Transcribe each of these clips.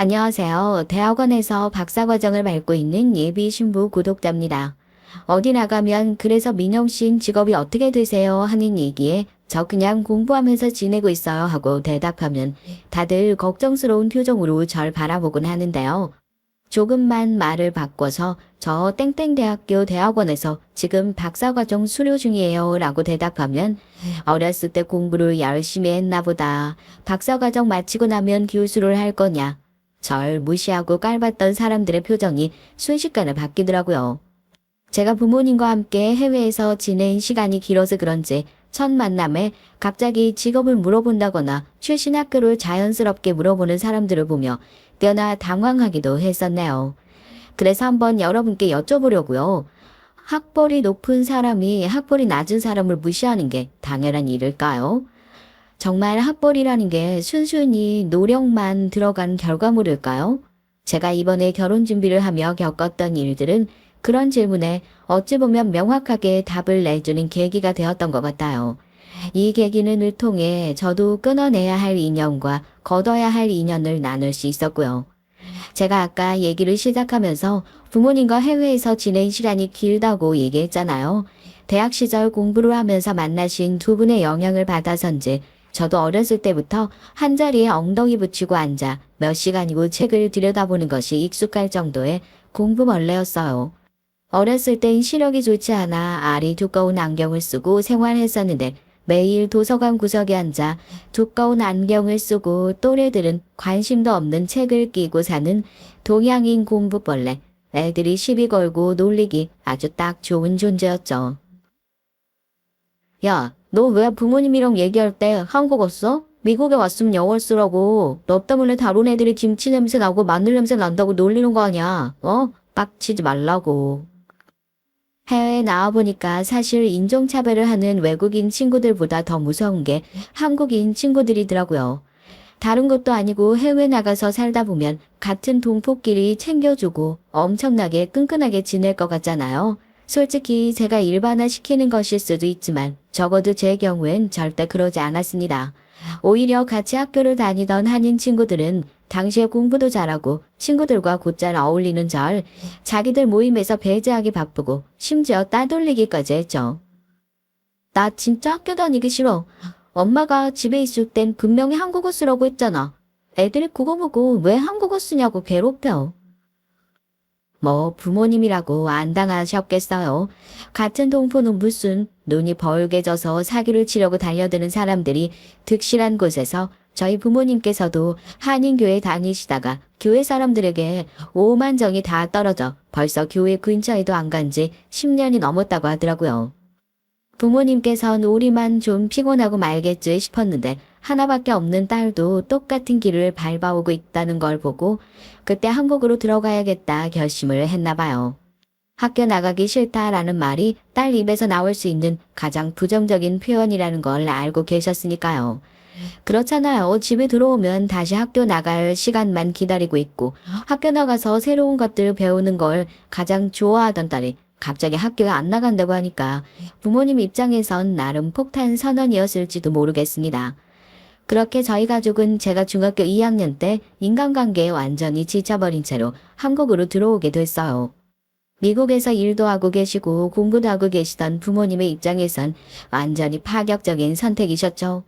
안녕하세요. 대학원에서 박사과정을 밟고 있는 예비 신부 구독자입니다. 어디 나가면 그래서 민영 씨는 직업이 어떻게 되세요? 하는 얘기에 저 그냥 공부하면서 지내고 있어요 하고 대답하면 다들 걱정스러운 표정으로 절 바라보곤 하는데요. 조금만 말을 바꿔서 저 땡땡대학교 대학원에서 지금 박사과정 수료 중이에요 라고 대답하면 어렸을 때 공부를 열심히 했나 보다. 박사과정 마치고 나면 교수를 할 거냐. 절 무시하고 깔봤던 사람들의 표정이 순식간에 바뀌더라고요. 제가 부모님과 함께 해외에서 지낸 시간이 길어서 그런지 첫 만남에 갑자기 직업을 물어본다거나 출신 학교를 자연스럽게 물어보는 사람들을 보며 꽤나 당황하기도 했었네요. 그래서 한번 여러분께 여쭤보려고요. 학벌이 높은 사람이 학벌이 낮은 사람을 무시하는 게 당연한 일일까요? 정말 학벌이라는 게 순순히 노력만 들어간 결과물일까요? 제가 이번에 결혼 준비를 하며 겪었던 일들은 그런 질문에 어찌 보면 명확하게 답을 내주는 계기가 되었던 것 같아요. 이 계기를 통해 저도 끊어내야 할 인연과 거둬야 할 인연을 나눌 수 있었고요. 제가 아까 얘기를 시작하면서 부모님과 해외에서 지낸 시간이 길다고 얘기했잖아요. 대학 시절 공부를 하면서 만나신 두 분의 영향을 받아서인지 저도 어렸을 때부터 한자리에 엉덩이 붙이고 앉아 몇 시간이고 책을 들여다보는 것이 익숙할 정도의 공부벌레였어요. 어렸을 땐 시력이 좋지 않아 알이 두꺼운 안경을 쓰고 생활했었는데 매일 도서관 구석에 앉아 두꺼운 안경을 쓰고 또래들은 관심도 없는 책을 끼고 사는 동양인 공부벌레. 애들이 시비 걸고 놀리기 아주 딱 좋은 존재였죠. 야, 너 왜 부모님이랑 얘기할 때 한국어 써? 미국에 왔으면 영어 쓰라고. 너 때문에 다른 애들이 김치 냄새 나고 마늘 냄새 난다고 놀리는 거 아니야. 어? 빡치지 말라고. 해외에 나와보니까 사실 인종차별을 하는 외국인 친구들보다 더 무서운 게 한국인 친구들이더라고요. 다른 것도 아니고 해외 나가서 살다 보면 같은 동포끼리 챙겨주고 엄청나게 끈끈하게 지낼 것 같잖아요. 솔직히 제가 일반화 시키는 것일 수도 있지만 적어도 제 경우엔 절대 그러지 않았습니다. 오히려 같이 학교를 다니던 한인 친구들은 당시에 공부도 잘하고 친구들과 곧잘 어울리는 절, 자기들 모임에서 배제하기 바쁘고 심지어 따돌리기까지 했죠. 나 진짜 학교 다니기 싫어. 엄마가 집에 있을 땐 분명히 한국어 쓰라고 했잖아. 애들이 그거 보고 왜 한국어 쓰냐고 괴롭혀. 뭐 부모님이라고 안 당하셨겠어요. 같은 동포는 무슨 눈이 벌게져서 사기를 치려고 달려드는 사람들이 득실한 곳에서 저희 부모님께서도 한인교회 다니시다가 교회 사람들에게 오만 정이 다 떨어져 벌써 교회 근처에도 안 간 지 10년이 넘었다고 하더라고요. 부모님께선 우리만 좀 피곤하고 말겠지 싶었는데 하나밖에 없는 딸도 똑같은 길을 밟아오고 있다는 걸 보고 그때 한국으로 들어가야겠다 결심을 했나 봐요. 학교 나가기 싫다라는 말이 딸 입에서 나올 수 있는 가장 부정적인 표현이라는 걸 알고 계셨으니까요. 그렇잖아요. 집에 들어오면 다시 학교 나갈 시간만 기다리고 있고 학교 나가서 새로운 것들 배우는 걸 가장 좋아하던 딸이 갑자기 학교에 안 나간다고 하니까 부모님 입장에선 나름 폭탄 선언이었을지도 모르겠습니다. 그렇게 저희 가족은 제가 중학교 2학년 때 인간관계에 완전히 지쳐버린 채로 한국으로 들어오게 됐어요. 미국에서 일도 하고 계시고 공부도 하고 계시던 부모님의 입장에선 완전히 파격적인 선택이셨죠.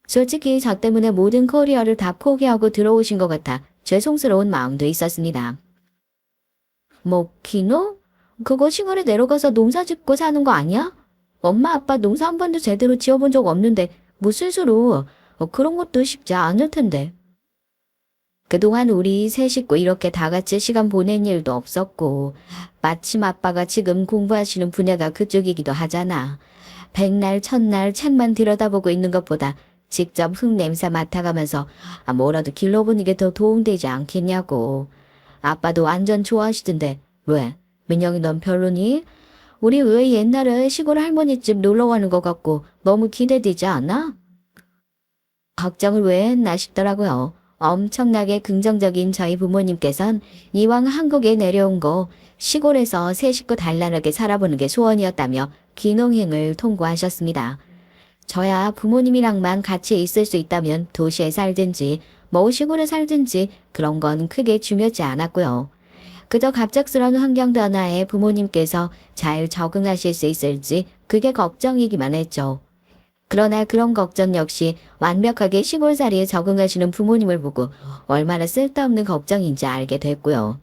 솔직히 저 때문에 모든 커리어를 다 포기하고 들어오신 것 같아 죄송스러운 마음도 있었습니다. 뭐, 키노? 그거 시골에 내려가서 농사 짓고 사는 거 아니야? 엄마 아빠 농사 한 번도 제대로 지어본 적 없는데 무슨 수로 그런 것도 쉽지 않을 텐데. 그동안 우리 세 식구 이렇게 다 같이 시간 보낸 일도 없었고 마침 아빠가 지금 공부하시는 분야가 그쪽이기도 하잖아. 백날 첫날 책만 들여다보고 있는 것보다 직접 흙 냄새 맡아가면서 뭐라도 길러보는 게 더 도움되지 않겠냐고. 아빠도 완전 좋아하시던데 왜? 민영이 넌 별로니? 우리 왜 옛날에 시골 할머니 집 놀러 가는 것 같고 너무 기대되지 않아? 걱정을 왜 했나 싶더라고요. 엄청나게 긍정적인 저희 부모님께선 이왕 한국에 내려온 거 시골에서 세 식구 단란하게 살아보는 게 소원이었다며 귀농행을 통보하셨습니다. 저야 부모님이랑만 같이 있을 수 있다면 도시에 살든지 뭐 시골에 살든지 그런 건 크게 중요하지 않았고요. 그저 갑작스러운 환경 변화에 부모님께서 잘 적응하실 수 있을지 그게 걱정이기만 했죠. 그러나 그런 걱정 역시 완벽하게 시골살이에 적응하시는 부모님을 보고 얼마나 쓸데없는 걱정인지 알게 됐고요.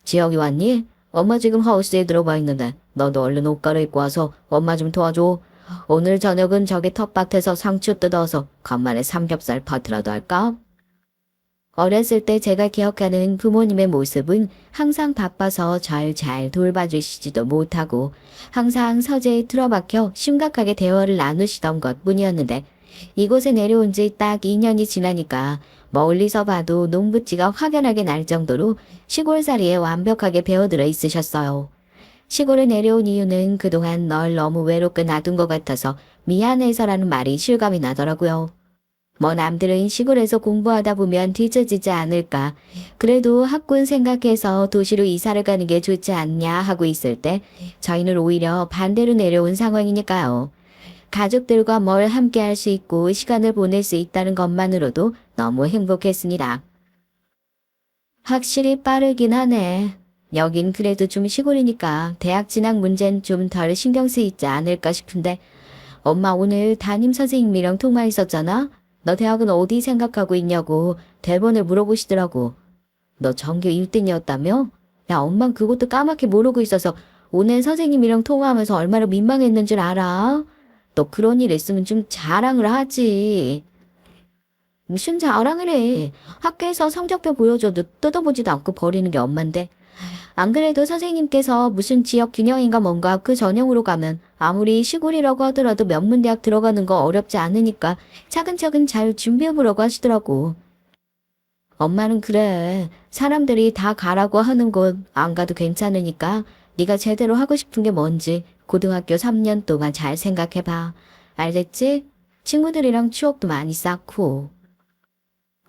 지영이 왔니? 엄마 지금 하우스에 들어가 있는데 너도 얼른 옷 갈아입고 와서 엄마 좀 도와줘. 오늘 저녁은 저기 텃밭에서 상추 뜯어서 간만에 삼겹살 파티라도 할까? 어렸을 때 제가 기억하는 부모님의 모습은 항상 바빠서 잘 돌봐주시지도 못하고 항상 서재에 틀어박혀 심각하게 대화를 나누시던 것 뿐이었는데 이곳에 내려온 지 딱 2년이 지나니까 멀리서 봐도 농부지가 확연하게 날 정도로 시골살이에 완벽하게 배어들어 있으셨어요. 시골에 내려온 이유는 그동안 널 너무 외롭게 놔둔 것 같아서 미안해서라는 말이 실감이 나더라고요. 뭐 남들은 시골에서 공부하다 보면 뒤처지지 않을까. 그래도 학군 생각해서 도시로 이사를 가는 게 좋지 않냐 하고 있을 때 저희는 오히려 반대로 내려온 상황이니까요. 가족들과 뭘 함께 할 수 있고 시간을 보낼 수 있다는 것만으로도 너무 행복했습니다. 확실히 빠르긴 하네. 여긴 그래도 좀 시골이니까 대학 진학 문제는 좀 덜 신경 쓰이지 않을까 싶은데 엄마 오늘 담임 선생님이랑 통화했었잖아? 너 대학은 어디 생각하고 있냐고 대본을 물어보시더라고. 너 전교 1등이었다며? 야, 엄만 그것도 까맣게 모르고 있어서 오늘 선생님이랑 통화하면서 얼마나 민망했는 줄 알아? 너 그런 일 있으면 좀 자랑을 하지. 무슨 자랑을 해. 학교에서 성적표 보여줘도 뜯어보지도 않고 버리는 게 엄만데. 안 그래도 선생님께서 무슨 지역 균형인가 뭔가 그 전형으로 가면 아무리 시골이라고 하더라도 명문대학 들어가는 거 어렵지 않으니까 차근차근 잘 준비해보라고 하시더라고. 엄마는 그래. 사람들이 다 가라고 하는 곳 안 가도 괜찮으니까 네가 제대로 하고 싶은 게 뭔지 고등학교 3년 동안 잘 생각해봐. 알겠지? 친구들이랑 추억도 많이 쌓고.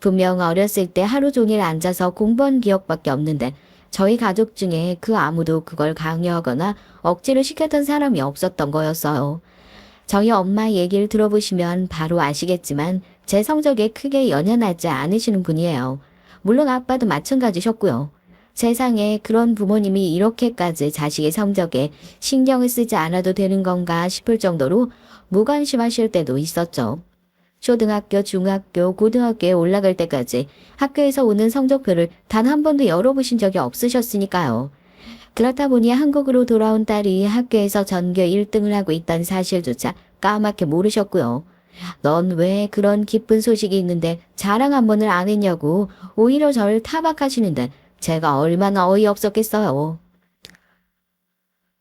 분명 어렸을 때 하루 종일 앉아서 공부한 기억밖에 없는데 저희 가족 중에 그 아무도 그걸 강요하거나 억지로 시켰던 사람이 없었던 거였어요. 저희 엄마 얘기를 들어보시면 바로 아시겠지만 제 성적에 크게 연연하지 않으시는 분이에요. 물론 아빠도 마찬가지셨고요. 세상에 그런 부모님이 이렇게까지 자식의 성적에 신경을 쓰지 않아도 되는 건가 싶을 정도로 무관심하실 때도 있었죠. 초등학교, 중학교, 고등학교에 올라갈 때까지 학교에서 오는 성적표를 단 한 번도 열어보신 적이 없으셨으니까요. 그렇다 보니 한국으로 돌아온 딸이 학교에서 전교 1등을 하고 있다는 사실조차 까맣게 모르셨고요. 넌 왜 그런 기쁜 소식이 있는데 자랑 한 번을 안 했냐고 오히려 저를 타박하시는데 제가 얼마나 어이없었겠어요.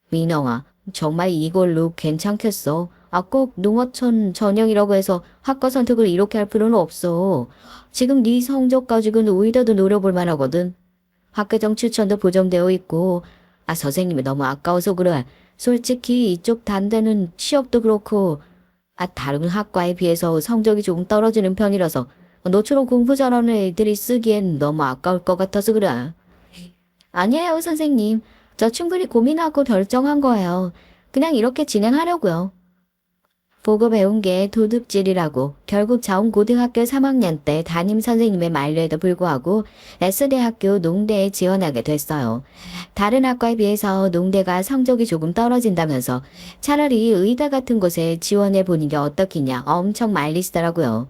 민영아, 정말 이걸로 괜찮겠어? 꼭 농어촌 전형이라고 해서 학과 선택을 이렇게 할 필요는 없어. 지금 네 성적 가지고는 오히려 더 노려볼 만하거든. 학교정 추천도 보정되어 있고 선생님이 너무 아까워서 그래. 솔직히 이쪽 단대는 취업도 그렇고 다른 학과에 비해서 성적이 조금 떨어지는 편이라서 너처럼 공부 잘하는 애들이 쓰기엔 너무 아까울 것 같아서 그래. 아니에요, 선생님. 저 충분히 고민하고 결정한 거예요. 그냥 이렇게 진행하려고요. 보고 배운 게 도둑질이라고 결국 자원고등학교 3학년 때 담임 선생님의 만류에도 불구하고 S대학교 농대에 지원하게 됐어요. 다른 학과에 비해서 농대가 성적이 조금 떨어진다면서 차라리 의대 같은 곳에 지원해 보는 게 어떻겠냐 엄청 말리시더라고요.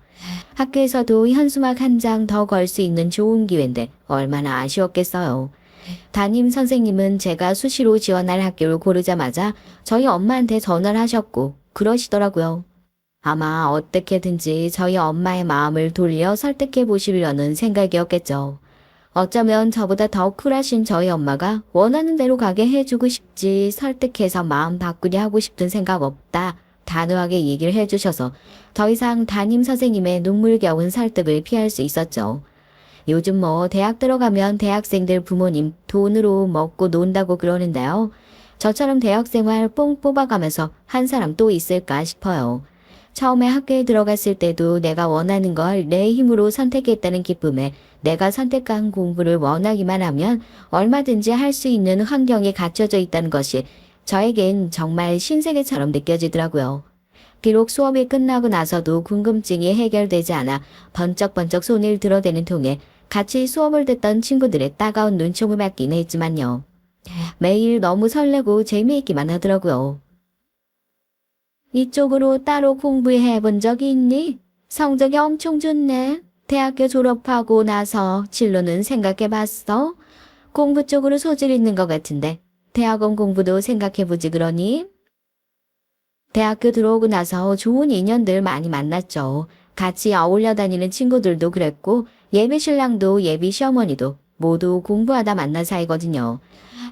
학교에서도 현수막 한 장 더 걸 수 있는 좋은 기회인데 얼마나 아쉬웠겠어요. 담임 선생님은 제가 수시로 지원할 학교를 고르자마자 저희 엄마한테 전화를 하셨고 그러시더라고요. 아마 어떻게든지 저희 엄마의 마음을 돌려 설득해 보시려는 생각이었겠죠. 어쩌면 저보다 더 쿨하신 저희 엄마가 원하는 대로 가게 해주고 싶지 설득해서 마음 바꾸게 하고 싶은 생각 없다. 단호하게 얘기를 해주셔서 더 이상 담임 선생님의 눈물겨운 설득을 피할 수 있었죠. 요즘 뭐 대학 들어가면 대학생들 부모님 돈으로 먹고 논다고 그러는데요. 저처럼 대학생활 뽕 뽑아가면서 한 사람 또 있을까 싶어요. 처음에 학교에 들어갔을 때도 내가 원하는 걸 내 힘으로 선택했다는 기쁨에 내가 선택한 공부를 원하기만 하면 얼마든지 할 수 있는 환경이 갖춰져 있다는 것이 저에겐 정말 신세계처럼 느껴지더라고요. 비록 수업이 끝나고 나서도 궁금증이 해결되지 않아 번쩍번쩍 손을 들어대는 통에 같이 수업을 듣던 친구들의 따가운 눈총을 받긴 했지만요. 매일 너무 설레고 재미있기만 하더라고요. 이쪽으로 따로 공부해 본 적이 있니? 성적이 엄청 좋네. 대학교 졸업하고 나서 진로는 생각해 봤어? 공부 쪽으로 소질 있는 것 같은데 대학원 공부도 생각해 보지 그러니? 대학교 들어오고 나서 좋은 인연들 많이 만났죠. 같이 어울려 다니는 친구들도 그랬고 예비 신랑도 예비 시어머니도 모두 공부하다 만난 사이거든요.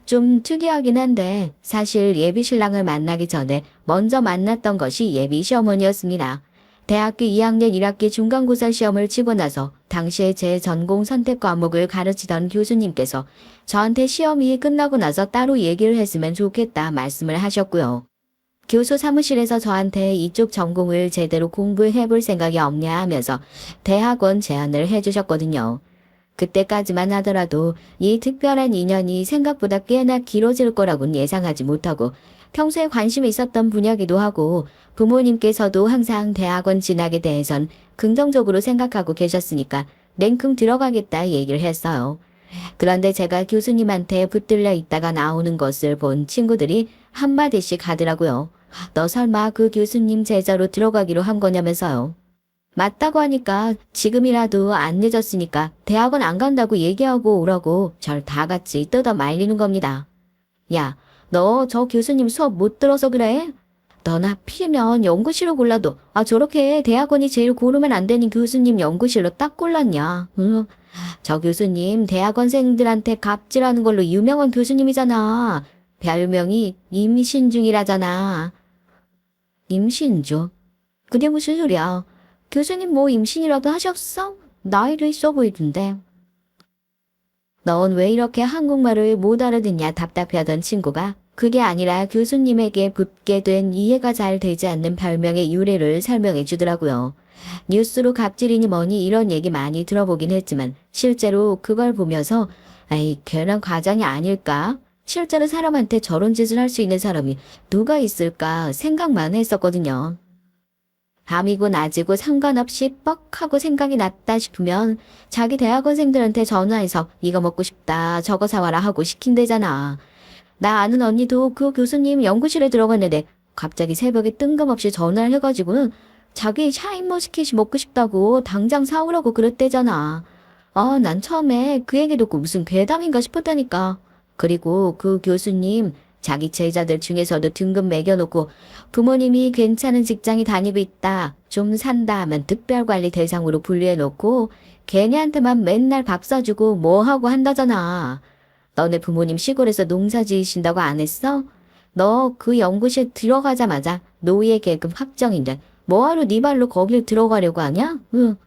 좀 특이하긴 한데 사실 예비 신랑을 만나기 전에 먼저 만났던 것이 예비 시어머니였습니다. 대학교 2학년 1학기 중간고사 시험을 치고 나서 당시에 제 전공 선택 과목을 가르치던 교수님께서 저한테 시험이 끝나고 나서 따로 얘기를 했으면 좋겠다 말씀을 하셨고요. 교수 사무실에서 저한테 이쪽 전공을 제대로 공부해 볼 생각이 없냐 하면서 대학원 제안을 해주셨거든요. 그때까지만 하더라도 이 특별한 인연이 생각보다 꽤나 길어질 거라고는 예상하지 못하고 평소에 관심이 있었던 분야기도 하고 부모님께서도 항상 대학원 진학에 대해선 긍정적으로 생각하고 계셨으니까 냉큼 들어가겠다 얘기를 했어요. 그런데 제가 교수님한테 붙들려 있다가 나오는 것을 본 친구들이 한마디씩 하더라고요. 너 설마 그 교수님 제자로 들어가기로 한 거냐면서요. 맞다고 하니까 지금이라도 안 늦었으니까 대학원 안 간다고 얘기하고 오라고 절 다 같이 뜯어 말리는 겁니다. 야, 너 저 교수님 수업 못 들어서 그래? 너나 하필이면 연구실을 골라도 저렇게 대학원이 제일 고르면 안 되는 교수님 연구실로 딱 골랐냐. 응. 저 교수님 대학원생들한테 갑질하는 걸로 유명한 교수님이잖아. 별명이 임신중이라잖아. 임신중? 그게 무슨 소리야? 교수님 뭐 임신이라도 하셨어? 나이도 있어 보이던데. 넌 왜 이렇게 한국말을 못 알아듣냐 답답해하던 친구가 그게 아니라 교수님에게 붙게 된 이해가 잘 되지 않는 별명의 유래를 설명해 주더라고요. 뉴스로 갑질이니 뭐니 이런 얘기 많이 들어보긴 했지만 실제로 그걸 보면서 걔는 과장이 아닐까? 실제로 사람한테 저런 짓을 할 수 있는 사람이 누가 있을까 생각만 했었거든요. 밤이고 낮이고 상관없이 뻑하고 생각이 났다 싶으면 자기 대학원생들한테 전화해서 이거 먹고 싶다 저거 사와라 하고 시킨대잖아. 나 아는 언니도 그 교수님 연구실에 들어갔는데 갑자기 새벽에 뜬금없이 전화를 해가지고는 자기 샤인머스켓이 먹고 싶다고 당장 사오라고 그랬대잖아. 난 처음에 그 얘기 듣고 무슨 괴담인가 싶었다니까. 그리고 그 교수님 자기 제자들 중에서도 등급 매겨놓고 부모님이 괜찮은 직장에 다니고 있다, 좀 산다 하면 특별관리 대상으로 분류해놓고 걔네한테만 맨날 밥 사주고 뭐하고 한다잖아. 너네 부모님 시골에서 농사 지으신다고 안 했어? 너 그 연구실 들어가자마자 노예 계급 확정인데 뭐하러 네 발로 거길 들어가려고 하냐? 응.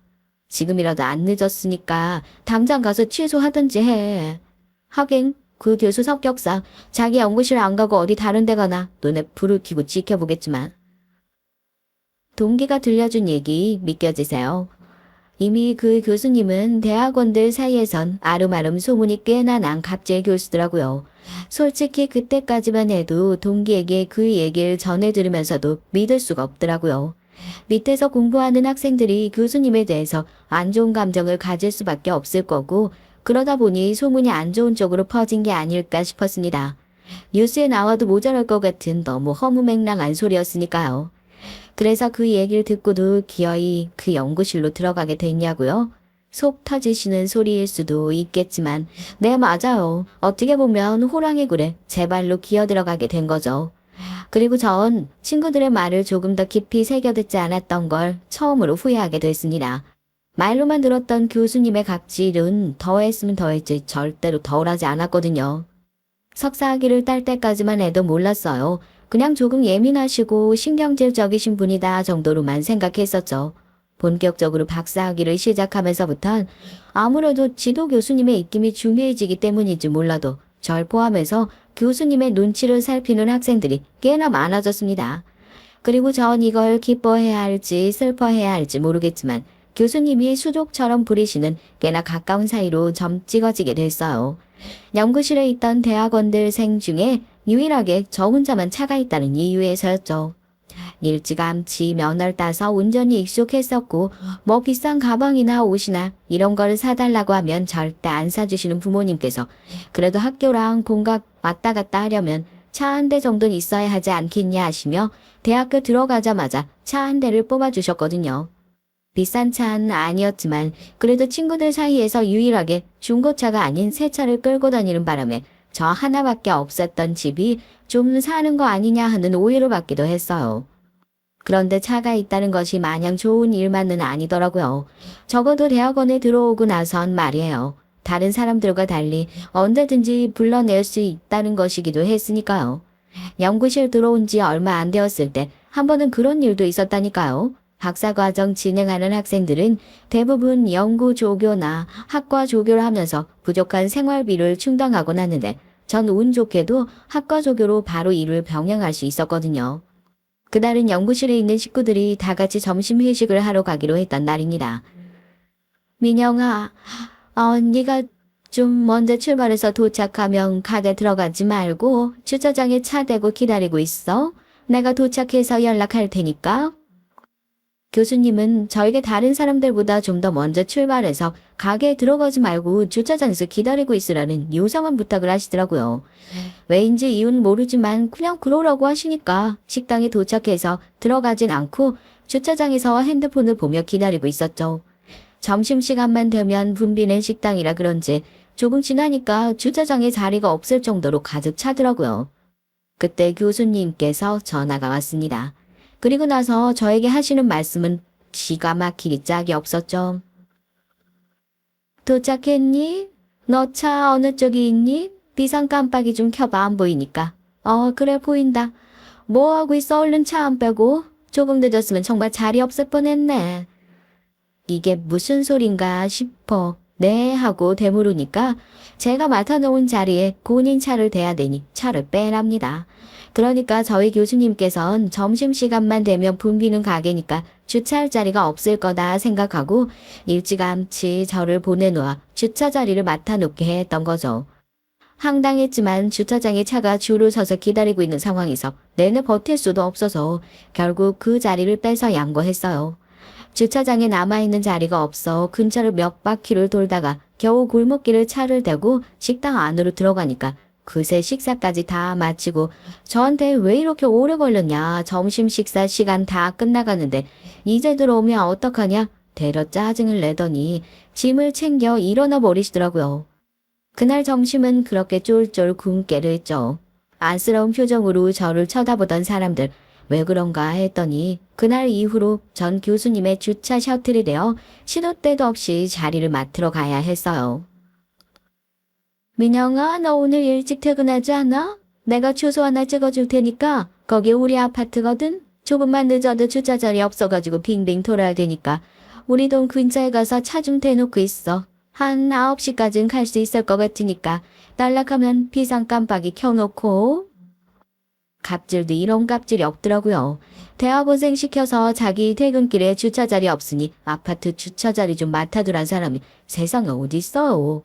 지금이라도 안 늦었으니까 당장 가서 취소하든지 해. 하긴 그 교수 성격상 자기 연구실 안 가고 어디 다른 데 가나 눈에 불을 켜고 지켜보겠지만. 동기가 들려준 얘기 믿겨지세요? 이미 그 교수님은 대학원들 사이에선 아름아름 소문이 꽤나 난 갑질 교수더라고요. 솔직히 그때까지만 해도 동기에게 그 얘기를 전해 들으면서도 믿을 수가 없더라고요. 밑에서 공부하는 학생들이 교수님에 대해서 안 좋은 감정을 가질 수밖에 없을 거고 그러다 보니 소문이 안 좋은 쪽으로 퍼진 게 아닐까 싶었습니다. 뉴스에 나와도 모자랄 것 같은 너무 허무맹랑한 소리였으니까요. 그래서 그 얘기를 듣고도 기어이 그 연구실로 들어가게 됐냐고요? 속 터지시는 소리일 수도 있겠지만 네 맞아요. 어떻게 보면 호랑이 굴에 제 발로 기어 들어가게 된 거죠. 그리고 전 친구들의 말을 조금 더 깊이 새겨듣지 않았던 걸 처음으로 후회하게 됐습니다. 말로만 들었던 교수님의 각질은 더했으면 더했지 절대로 덜하지 않았거든요. 석사학위를 딸 때까지만 해도 몰랐어요. 그냥 조금 예민하시고 신경질적이신 분이다 정도로만 생각했었죠. 본격적으로 박사학위를 시작하면서부턴 아무래도 지도 교수님의 입김이 중요해지기 때문인지 몰라도 절 포함해서 교수님의 눈치를 살피는 학생들이 꽤나 많아졌습니다. 그리고 전 이걸 기뻐해야 할지 슬퍼해야 할지 모르겠지만 교수님이 수족처럼 부리시는 꽤나 가까운 사이로 점 찍어지게 됐어요. 연구실에 있던 대학원들 생 중에 유일하게 저 혼자만 차가 있다는 이유에서였죠. 일찌감치 면허를 따서 운전이 익숙했었고 뭐 비싼 가방이나 옷이나 이런 걸 사달라고 하면 절대 안 사주시는 부모님께서 그래도 학교랑 본가 왔다 갔다 하려면 차 한 대 정도는 있어야 하지 않겠냐 하시며 대학교 들어가자마자 차 한 대를 뽑아주셨거든요. 비싼 차는 아니었지만 그래도 친구들 사이에서 유일하게 중고차가 아닌 새 차를 끌고 다니는 바람에 저 하나밖에 없었던 집이 좀 사는 거 아니냐 하는 오해를 받기도 했어요. 그런데 차가 있다는 것이 마냥 좋은 일만은 아니더라고요. 적어도 대학원에 들어오고 나선 말이에요. 다른 사람들과 달리 언제든지 불러낼 수 있다는 것이기도 했으니까요. 연구실 들어온 지 얼마 안 되었을 때 한 번은 그런 일도 있었다니까요. 박사과정 진행하는 학생들은 대부분 연구 조교나 학과 조교를 하면서 부족한 생활비를 충당하곤 하는데 전 운 좋게도 학과 조교로 바로 일을 병행할 수 있었거든요. 그날은 연구실에 있는 식구들이 다 같이 점심 회식을 하러 가기로 했던 날입니다. 민영아, 네가 좀 먼저 출발해서 도착하면 가게 들어가지 말고 주차장에 차 대고 기다리고 있어. 내가 도착해서 연락할 테니까. 교수님은 저에게 다른 사람들보다 좀 더 먼저 출발해서 가게에 들어가지 말고 주차장에서 기다리고 있으라는 요상한 부탁을 하시더라고요. 왜인지 이유는 모르지만 그냥 그러라고 하시니까 식당에 도착해서 들어가진 않고 주차장에서 핸드폰을 보며 기다리고 있었죠. 점심시간만 되면 붐비는 식당이라 그런지 조금 지나니까 주차장에 자리가 없을 정도로 가득 차더라고요. 그때 교수님께서 전화가 왔습니다. 그리고 나서 저에게 하시는 말씀은 기가 막히기 짝이 없었죠. 도착했니? 너 차 어느 쪽에 있니? 비상 깜빡이 좀 켜봐 안 보이니까. 그래 보인다. 뭐 하고 있어 얼른 차 안 빼고. 조금 늦었으면 정말 자리 없을 뻔했네. 이게 무슨 소린가 싶어. 네 하고 되물으니까 제가 맡아놓은 자리에 본인 차를 대야 되니 차를 빼랍니다. 그러니까 저희 교수님께서는 점심시간만 되면 붐비는 가게니까 주차할 자리가 없을 거다 생각하고 일찌감치 저를 보내놓아 주차 자리를 맡아놓게 했던 거죠. 황당했지만 주차장에 차가 줄을 서서 기다리고 있는 상황에서 내내 버틸 수도 없어서 결국 그 자리를 빼서 양보했어요. 주차장에 남아있는 자리가 없어 근처를 몇 바퀴를 돌다가 겨우 골목길을 차를 대고 식당 안으로 들어가니까 그새 식사까지 다 마치고 저한테 왜 이렇게 오래 걸렸냐. 점심 식사 시간 다 끝나가는데 이제 들어오면 어떡하냐. 대려 짜증을 내더니 짐을 챙겨 일어나 버리시더라고요. 그날 점심은 그렇게 쫄쫄 굶게를 했죠. 안쓰러운 표정으로 저를 쳐다보던 사람들 왜 그런가 했더니 그날 이후로 전 교수님의 주차 셔틀이 되어 시도 때도 없이 자리를 맡으러 가야 했어요. 민영아, 너 오늘 일찍 퇴근하지 않아? 내가 주소 하나 찍어줄 테니까 거기 우리 아파트거든? 조금만 늦어도 주차 자리 없어가지고 빙빙 돌아야 되니까 우리 동 근처에 가서 차 좀 대놓고 있어. 한 9시까지는 갈 수 있을 것 같으니까 연락하면 비상 깜빡이 켜놓고. 갑질도 이런 갑질이 없더라고요. 대학원생 시켜서 자기 퇴근길에 주차 자리 없으니 아파트 주차 자리 좀 맡아두란 사람이 세상에 어딨어요.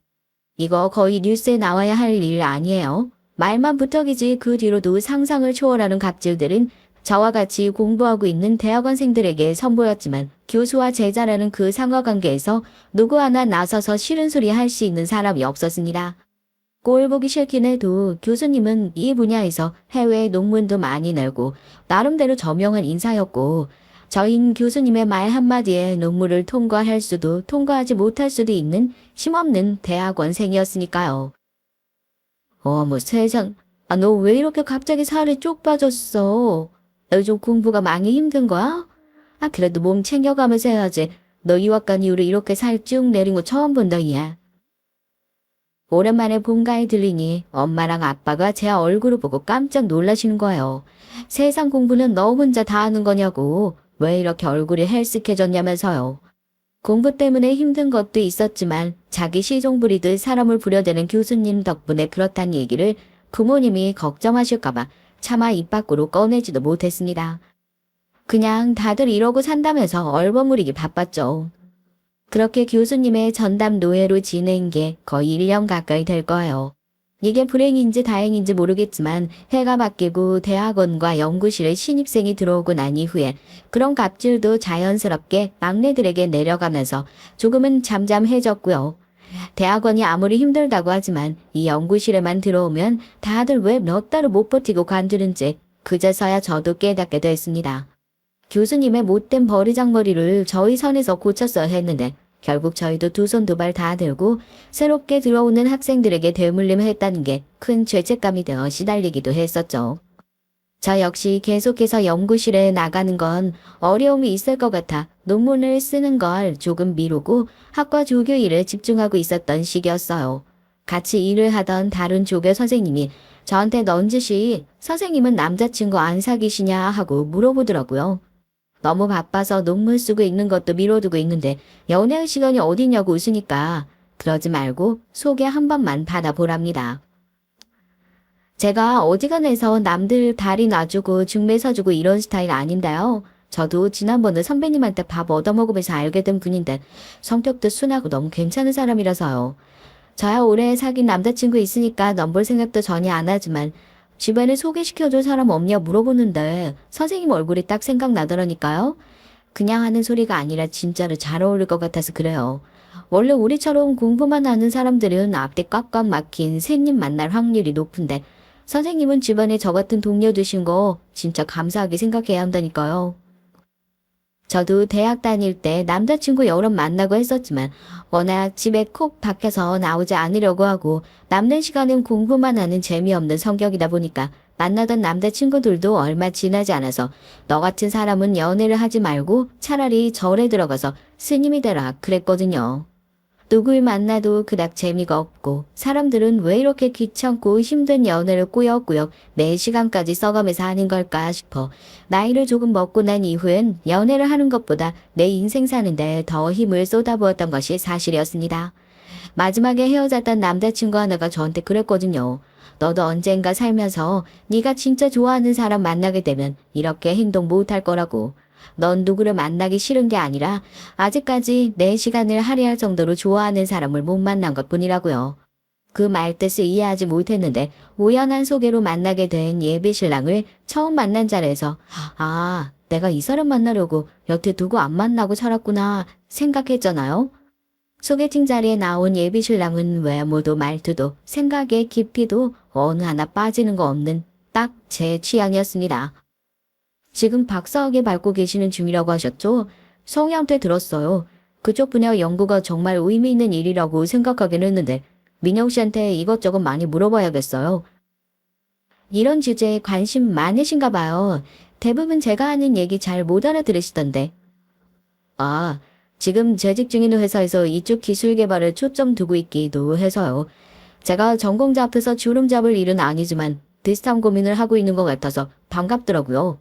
이거 거의 뉴스에 나와야 할 일 아니에요. 말만 부탁이지 그 뒤로도 상상을 초월하는 갑질들은 저와 같이 공부하고 있는 대학원생들에게 선보였지만 교수와 제자라는 그 상하관계에서 누구 하나 나서서 싫은 소리 할 수 있는 사람이 없었습니다. 꼴 보기 싫긴 해도 교수님은 이 분야에서 해외 논문도 많이 내고 나름대로 저명한 인사였고 저인 교수님의 말 한마디에 논문을 통과할 수도 통과하지 못할 수도 있는 힘없는 대학원생이었으니까요. 어머 세상, 너 왜 이렇게 갑자기 살이 쪽 빠졌어? 요즘 공부가 많이 힘든 거야? 그래도 몸 챙겨가면서 해야지. 너 유학 간 이후로 이렇게 살 쭉 내린 거 처음 본다, 얘. 오랜만에 본가에 들리니 엄마랑 아빠가 제 얼굴을 보고 깜짝 놀라시는 거예요. 세상 공부는 너 혼자 다 하는 거냐고. 왜 이렇게 얼굴이 헬쓱해졌냐면서요. 공부 때문에 힘든 것도 있었지만 자기 시종 부리듯 사람을 부려대는 교수님 덕분에 그렇단 얘기를 부모님이 걱정하실까봐 차마 입 밖으로 꺼내지도 못했습니다. 그냥 다들 이러고 산다면서 얼버무리기 바빴죠. 그렇게 교수님의 전담 노예로 지낸 게 거의 1년 가까이 될 거예요. 이게 불행인지 다행인지 모르겠지만 해가 바뀌고 대학원과 연구실에 신입생이 들어오고 난 이후에 그런 갑질도 자연스럽게 막내들에게 내려가면서 조금은 잠잠해졌고요. 대학원이 아무리 힘들다고 하지만 이 연구실에만 들어오면 다들 왜 몇 달을 못 버티고 관두는지 그제서야 저도 깨닫게 됐습니다. 교수님의 못된 버리장머리를 저희 선에서 고쳤어야 했는데 결국 저희도 두 손 두 발 다 들고 새롭게 들어오는 학생들에게 대물림했다는 게 큰 죄책감이 되어 시달리기도 했었죠. 저 역시 계속해서 연구실에 나가는 건 어려움이 있을 것 같아 논문을 쓰는 걸 조금 미루고 학과 조교 일에 집중하고 있었던 시기였어요. 같이 일을 하던 다른 조교 선생님이 저한테 넌지시 선생님은 남자친구 안 사귀시냐 하고 물어보더라고요. 너무 바빠서 논문 쓰고 있는 것도 미뤄두고 있는데 연애할 시간이 어디냐고 웃으니까 그러지 말고 소개 한 번만 받아보랍니다. 제가 어지간해서 남들 다리 놔주고 중매 서주고 이런 스타일 아닌데요. 저도 지난번에 선배님한테 밥 얻어먹으면서 알게 된 분인데 성격도 순하고 너무 괜찮은 사람이라서요. 저야 오래 사귄 남자친구 있으니까 넘볼 생각도 전혀 안 하지만 주변에 소개시켜줄 사람 없냐 물어보는데 선생님 얼굴이 딱 생각나더라니까요. 그냥 하는 소리가 아니라 진짜로 잘 어울릴 것 같아서 그래요. 원래 우리처럼 공부만 하는 사람들은 앞뒤 꽉꽉 막힌 새님 만날 확률이 높은데 선생님은 주변에 저 같은 동료 두신 거 진짜 감사하게 생각해야 한다니까요. 저도 대학 다닐 때 남자친구 여러 만나고 했었지만 워낙 집에 콕 박혀서 나오지 않으려고 하고 남는 시간은 공부만 하는 재미없는 성격이다 보니까 만나던 남자친구들도 얼마 지나지 않아서 너 같은 사람은 연애를 하지 말고 차라리 절에 들어가서 스님이 되라 그랬거든요. 누굴 만나도 그닥 재미가 없고 사람들은 왜 이렇게 귀찮고 힘든 연애를 꾸역꾸역 4시간까지 써가면서 하는 걸까 싶어 나이를 조금 먹고 난 이후엔 연애를 하는 것보다 내 인생 사는데 더 힘을 쏟아부었던 것이 사실이었습니다. 마지막에 헤어졌던 남자친구 하나가 저한테 그랬거든요. 너도 언젠가 살면서 네가 진짜 좋아하는 사람 만나게 되면 이렇게 행동 못할 거라고. 넌 누구를 만나기 싫은 게 아니라 아직까지 내 시간을 할애할 정도로 좋아하는 사람을 못 만난 것뿐이라고요. 그 말뜻을 이해하지 못했는데 우연한 소개로 만나게 된 예비신랑을 처음 만난 자리에서 아, 내가 이 사람 만나려고 여태 두고 안 만나고 살았구나 생각했잖아요. 소개팅 자리에 나온 예비신랑은 외모도 말투도 생각의 깊이도 어느 하나 빠지는 거 없는 딱 제 취향이었습니다. 지금 박사학위 밟고 계시는 중이라고 하셨죠? 성희한테 들었어요. 그쪽 분야 연구가 정말 의미 있는 일이라고 생각하긴 했는데 민영 씨한테 이것저것 많이 물어봐야겠어요. 이런 주제에 관심 많으신가 봐요. 대부분 제가 하는 얘기 잘 못 알아들으시던데. 아, 지금 재직 중인 회사에서 이쪽 기술 개발에 초점 두고 있기도 해서요. 제가 전공자 앞에서 주름 잡을 일은 아니지만 비슷한 고민을 하고 있는 것 같아서 반갑더라고요.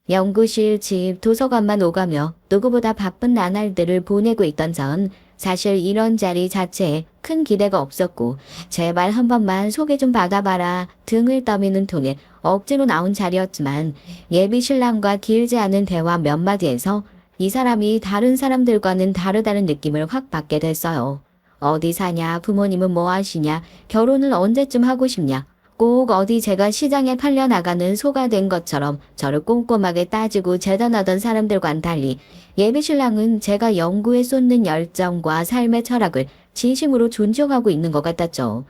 연구실, 집, 도서관만 오가며 누구보다 바쁜 나날들을 보내고 있던 전 사실 이런 자리 자체에 큰 기대가 없었고 제발 한 번만 소개 좀 받아봐라 등을 떠미는 통에 억지로 나온 자리였지만 예비 신랑과 길지 않은 대화 몇 마디에서 이 사람이 다른 사람들과는 다르다는 느낌을 확 받게 됐어요. 어디 사냐, 부모님은 뭐 하시냐, 결혼을 언제쯤 하고 싶냐. 꼭 어디 제가 시장에 팔려나가는 소가 된 것처럼 저를 꼼꼼하게 따지고 재단하던 사람들과는 달리 예비신랑은 제가 연구에 쏟는 열정과 삶의 철학을 진심으로 존중하고 있는 것 같았죠.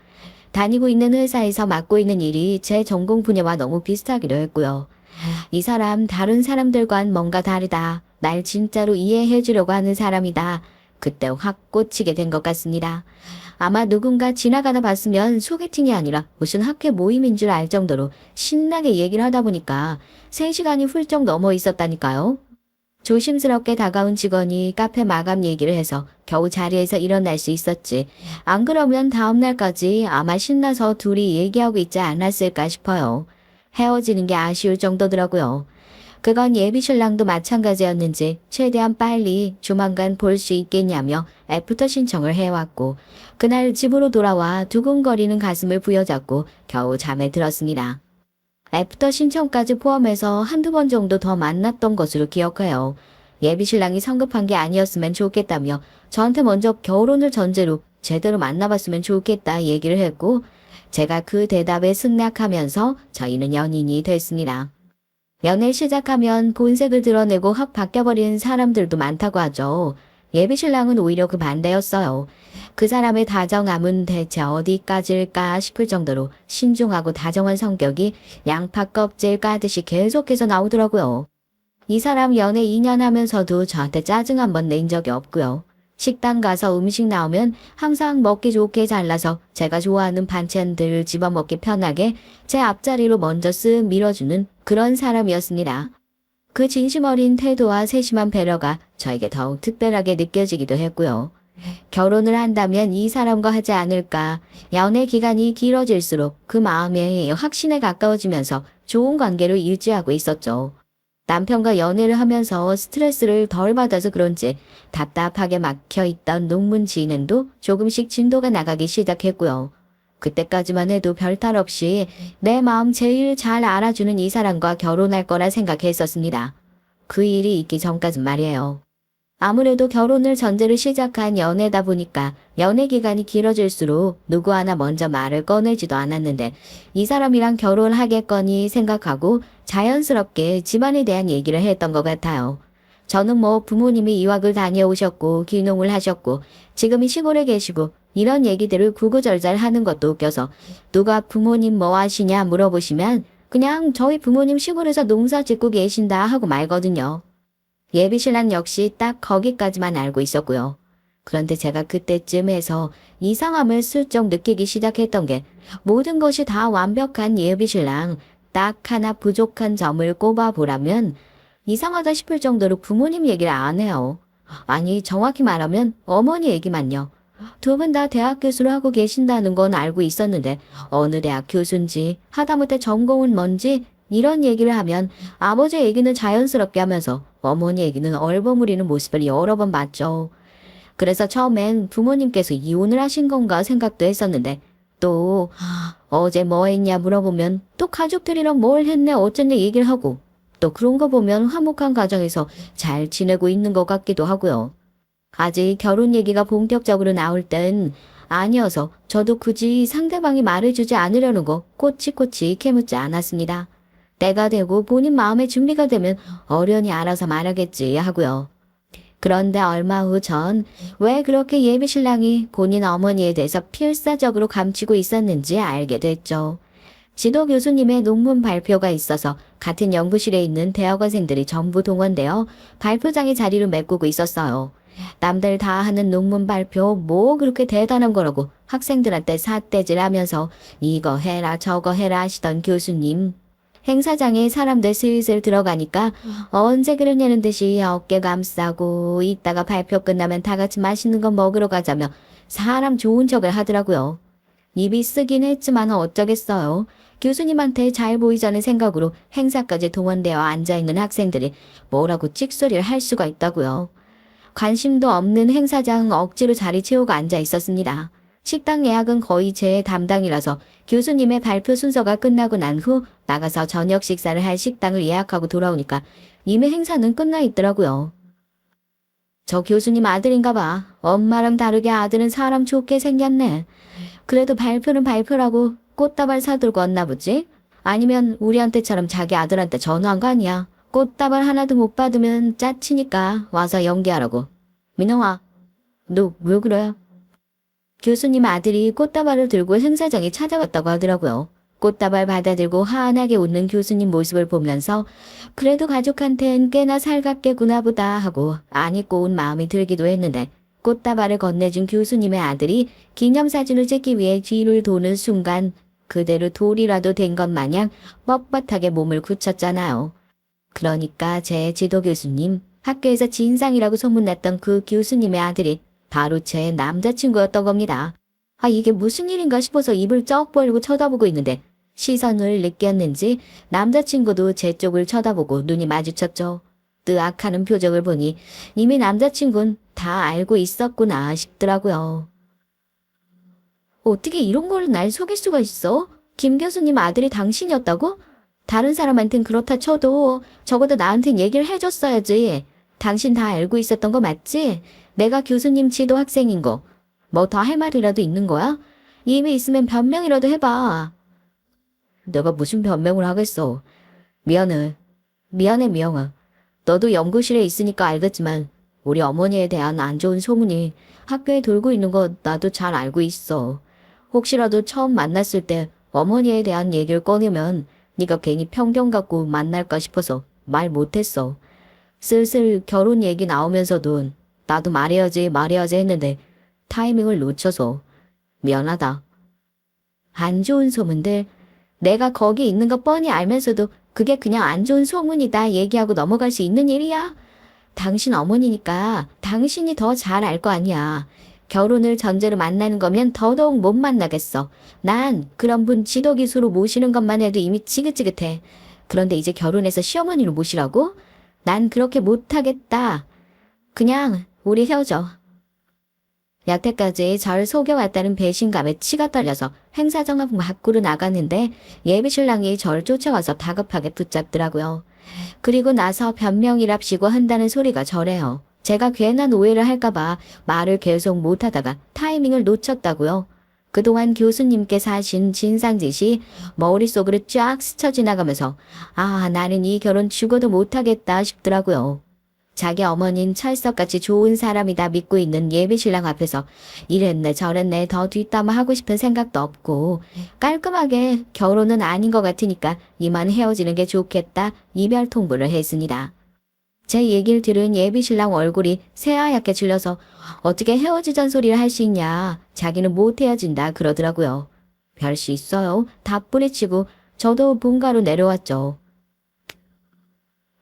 다니고 있는 회사에서 맡고 있는 일이 제 전공 분야와 너무 비슷하기도 했고요. 이 사람 다른 사람들과는 뭔가 다르다. 날 진짜로 이해해 주려고 하는 사람이다. 그때 확 꽂히게 된 것 같습니다. 아마 누군가 지나가다 봤으면 소개팅이 아니라 무슨 학회 모임인 줄 알 정도로 신나게 얘기를 하다 보니까 3시간이 훌쩍 넘어 있었다니까요. 조심스럽게 다가온 직원이 카페 마감 얘기를 해서 겨우 자리에서 일어날 수 있었지. 안 그러면 다음날까지 아마 신나서 둘이 얘기하고 있지 않았을까 싶어요. 헤어지는 게 아쉬울 정도더라고요. 그건 예비신랑도 마찬가지였는지 최대한 빨리 조만간 볼 수 있겠냐며 애프터 신청을 해왔고 그날 집으로 돌아와 두근거리는 가슴을 부여잡고 겨우 잠에 들었습니다. 애프터 신청까지 포함해서 한두 번 정도 더 만났던 것으로 기억해요. 예비신랑이 성급한 게 아니었으면 좋겠다며 저한테 먼저 결혼을 전제로 제대로 만나봤으면 좋겠다 얘기를 했고 제가 그 대답에 승낙하면서 저희는 연인이 됐습니다. 연애 시작하면 본색을 드러내고 확 바뀌어버리는 사람들도 많다고 하죠. 예비신랑은 오히려 그 반대였어요. 그 사람의 다정함은 대체 어디까지일까 싶을 정도로 신중하고 다정한 성격이 양파 껍질 까듯이 계속해서 나오더라고요. 이 사람 연애 2년 하면서도 저한테 짜증 한 번 낸 적이 없고요. 식당 가서 음식 나오면 항상 먹기 좋게 잘라서 제가 좋아하는 반찬들을 집어먹기 편하게 제 앞자리로 먼저 쓱 밀어주는 그런 사람이었습니다. 그 진심 어린 태도와 세심한 배려가 저에게 더욱 특별하게 느껴지기도 했고요. 결혼을 한다면 이 사람과 하지 않을까. 연애 기간이 길어질수록 그 마음이 확신에 가까워지면서 좋은 관계를 유지하고 있었죠. 남편과 연애를 하면서 스트레스를 덜 받아서 그런지 답답하게 막혀있던 논문 진행도 조금씩 진도가 나가기 시작했고요. 그때까지만 해도 별탈 없이 내 마음 제일 잘 알아주는 이 사람과 결혼할 거라 생각했었습니다. 그 일이 있기 전까진 말이에요. 아무래도 결혼을 전제로 시작한 연애다 보니까 연애 기간이 길어질수록 누구 하나 먼저 말을 꺼내지도 않았는데 이 사람이랑 결혼하겠거니 생각하고 자연스럽게 집안에 대한 얘기를 했던 것 같아요. 저는 뭐 부모님이 유학을 다녀오셨고 귀농을 하셨고 지금이 시골에 계시고 이런 얘기들을 구구절절 하는 것도 웃겨서 누가 부모님 뭐 하시냐 물어보시면 그냥 저희 부모님 시골에서 농사 짓고 계신다 하고 말거든요. 예비신랑 역시 딱 거기까지만 알고 있었고요. 그런데 제가 그때쯤 해서 이상함을 슬쩍 느끼기 시작했던 게 모든 것이 다 완벽한 예비신랑 딱 하나 부족한 점을 꼽아보라면 이상하다 싶을 정도로 부모님 얘기를 안 해요. 아니 정확히 말하면 어머니 얘기만요. 두 분 다 대학 교수를 하고 계신다는 건 알고 있었는데 어느 대학 교수인지 하다못해 전공은 뭔지 이런 얘기를 하면 아버지 얘기는 자연스럽게 하면서 어머니 얘기는 얼버무리는 모습을 여러 번 봤죠. 그래서 처음엔 부모님께서 이혼을 하신 건가 생각도 했었는데 또 어제 뭐 했냐 물어보면 또 가족들이랑 뭘 했네 어쨌네 얘기를 하고 또 그런 거 보면 화목한 가정에서 잘 지내고 있는 것 같기도 하고요. 아직 결혼 얘기가 본격적으로 나올 땐 아니어서 저도 굳이 상대방이 말해주지 않으려는 거 꼬치꼬치 캐묻지 않았습니다. 때가 되고 본인 마음의 준비가 되면 어련히 알아서 말하겠지 하고요. 그런데 얼마 후 전 왜 그렇게 예비신랑이 본인 어머니에 대해서 필사적으로 감추고 있었는지 알게 됐죠. 지도 교수님의 논문 발표가 있어서 같은 연구실에 있는 대학원생들이 전부 동원되어 발표장에 자리를 메꾸고 있었어요. 남들 다 하는 논문 발표 뭐 그렇게 대단한 거라고 학생들한테 삿대질 하면서 이거 해라 저거 해라 하시던 교수님. 행사장에 사람들 슬슬 들어가니까 언제 그러냐는 듯이 어깨 감싸고 이따가 발표 끝나면 다 같이 맛있는 거 먹으러 가자며 사람 좋은 척을 하더라고요. 입이 쓰긴 했지만 어쩌겠어요. 교수님한테 잘 보이자는 생각으로 행사까지 동원되어 앉아있는 학생들이 뭐라고 찍소리를 할 수가 있다고요. 관심도 없는 행사장 억지로 자리 채우고 앉아 있었습니다. 식당 예약은 거의 제 담당이라서 교수님의 발표 순서가 끝나고 난 후 나가서 저녁 식사를 할 식당을 예약하고 돌아오니까 이미 행사는 끝나 있더라고요. 저 교수님 아들인가 봐. 엄마랑 다르게 아들은 사람 좋게 생겼네. 그래도 발표는 발표라고 꽃다발 사들고 왔나 보지? 아니면 우리한테처럼 자기 아들한테 전화한 거 아니야? 꽃다발 하나도 못 받으면 짜치니까 와서 연기하라고. 민호아, 너 왜 그래? 교수님 아들이 꽃다발을 들고 행사장에 찾아왔다고 하더라고요. 꽃다발 받아들고 환하게 웃는 교수님 모습을 보면서 그래도 가족한텐 꽤나 살갑게구나 보다 하고 안 입고 온 마음이 들기도 했는데 꽃다발을 건네준 교수님의 아들이 기념사진을 찍기 위해 뒤를 도는 순간 그대로 돌이라도 된 것 마냥 뻣뻣하게 몸을 굳혔잖아요. 그러니까 제 지도 교수님, 학교에서 진상이라고 소문났던 그 교수님의 아들이 바로 제 남자친구였던 겁니다. 아 이게 무슨 일인가 싶어서 입을 쩍 벌리고 쳐다보고 있는데 시선을 느꼈는지 남자친구도 제 쪽을 쳐다보고 눈이 마주쳤죠. 뜨악하는 표정을 보니 이미 남자친구는 다 알고 있었구나 싶더라고요. 어떻게 이런 걸 날 속일 수가 있어? 김 교수님 아들이 당신이었다고? 다른 사람한텐 그렇다 쳐도 적어도 나한텐 얘기를 해줬어야지. 당신 다 알고 있었던 거 맞지? 내가 교수님 지도 학생인 거. 뭐 더 할 말이라도 있는 거야? 이미 있으면 변명이라도 해봐. 내가 무슨 변명을 하겠어. 미안해. 미안해, 미영아. 너도 연구실에 있으니까 알겠지만 우리 어머니에 대한 안 좋은 소문이 학교에 돌고 있는 거 나도 잘 알고 있어. 혹시라도 처음 만났을 때 어머니에 대한 얘기를 꺼내면 네가 괜히 편견 갖고 만날까 싶어서 말 못했어. 슬슬 결혼 얘기 나오면서도 나도 말해야지 했는데 타이밍을 놓쳐서 미안하다. 안 좋은 소문들, 내가 거기 있는 거 뻔히 알면서도 그게 그냥 안 좋은 소문이다 얘기하고 넘어갈 수 있는 일이야? 당신 어머니니까 당신이 더 잘 알 거 아니야. 결혼을 전제로 만나는 거면 더더욱 못 만나겠어. 난 그런 분 지도기수로 모시는 것만 해도 이미 지긋지긋해. 그런데 이제 결혼해서 시어머니로 모시라고? 난 그렇게 못하겠다. 그냥 우리 헤어져. 여태까지 절 속여왔다는 배신감에 치가 떨려서 행사장업 밖으로 나갔는데 예비신랑이 절 쫓아와서 다급하게 붙잡더라고요. 그리고 나서 변명이랍시고 한다는 소리가 저래요. 제가 괜한 오해를 할까봐 말을 계속 못하다가 타이밍을 놓쳤다고요. 그동안 교수님께서 하신 진상짓이 머릿속으로 쫙 스쳐 지나가면서 나는 이 결혼 죽어도 못하겠다 싶더라고요. 자기 어머닌 찰석같이 좋은 사람이다 믿고 있는 예비신랑 앞에서 이랬네 저랬네 더 뒷담화하고 싶은 생각도 없고 깔끔하게 결혼은 아닌 것 같으니까 이만 헤어지는 게 좋겠다 이별 통보를 했습니다. 제 얘기를 들은 예비신랑 얼굴이 새하얗게 질려서 어떻게 헤어지자는 소리를 할 수 있냐. 자기는 못 헤어진다 그러더라고요. 별 수 있어요. 다 뿌리치고 저도 본가로 내려왔죠.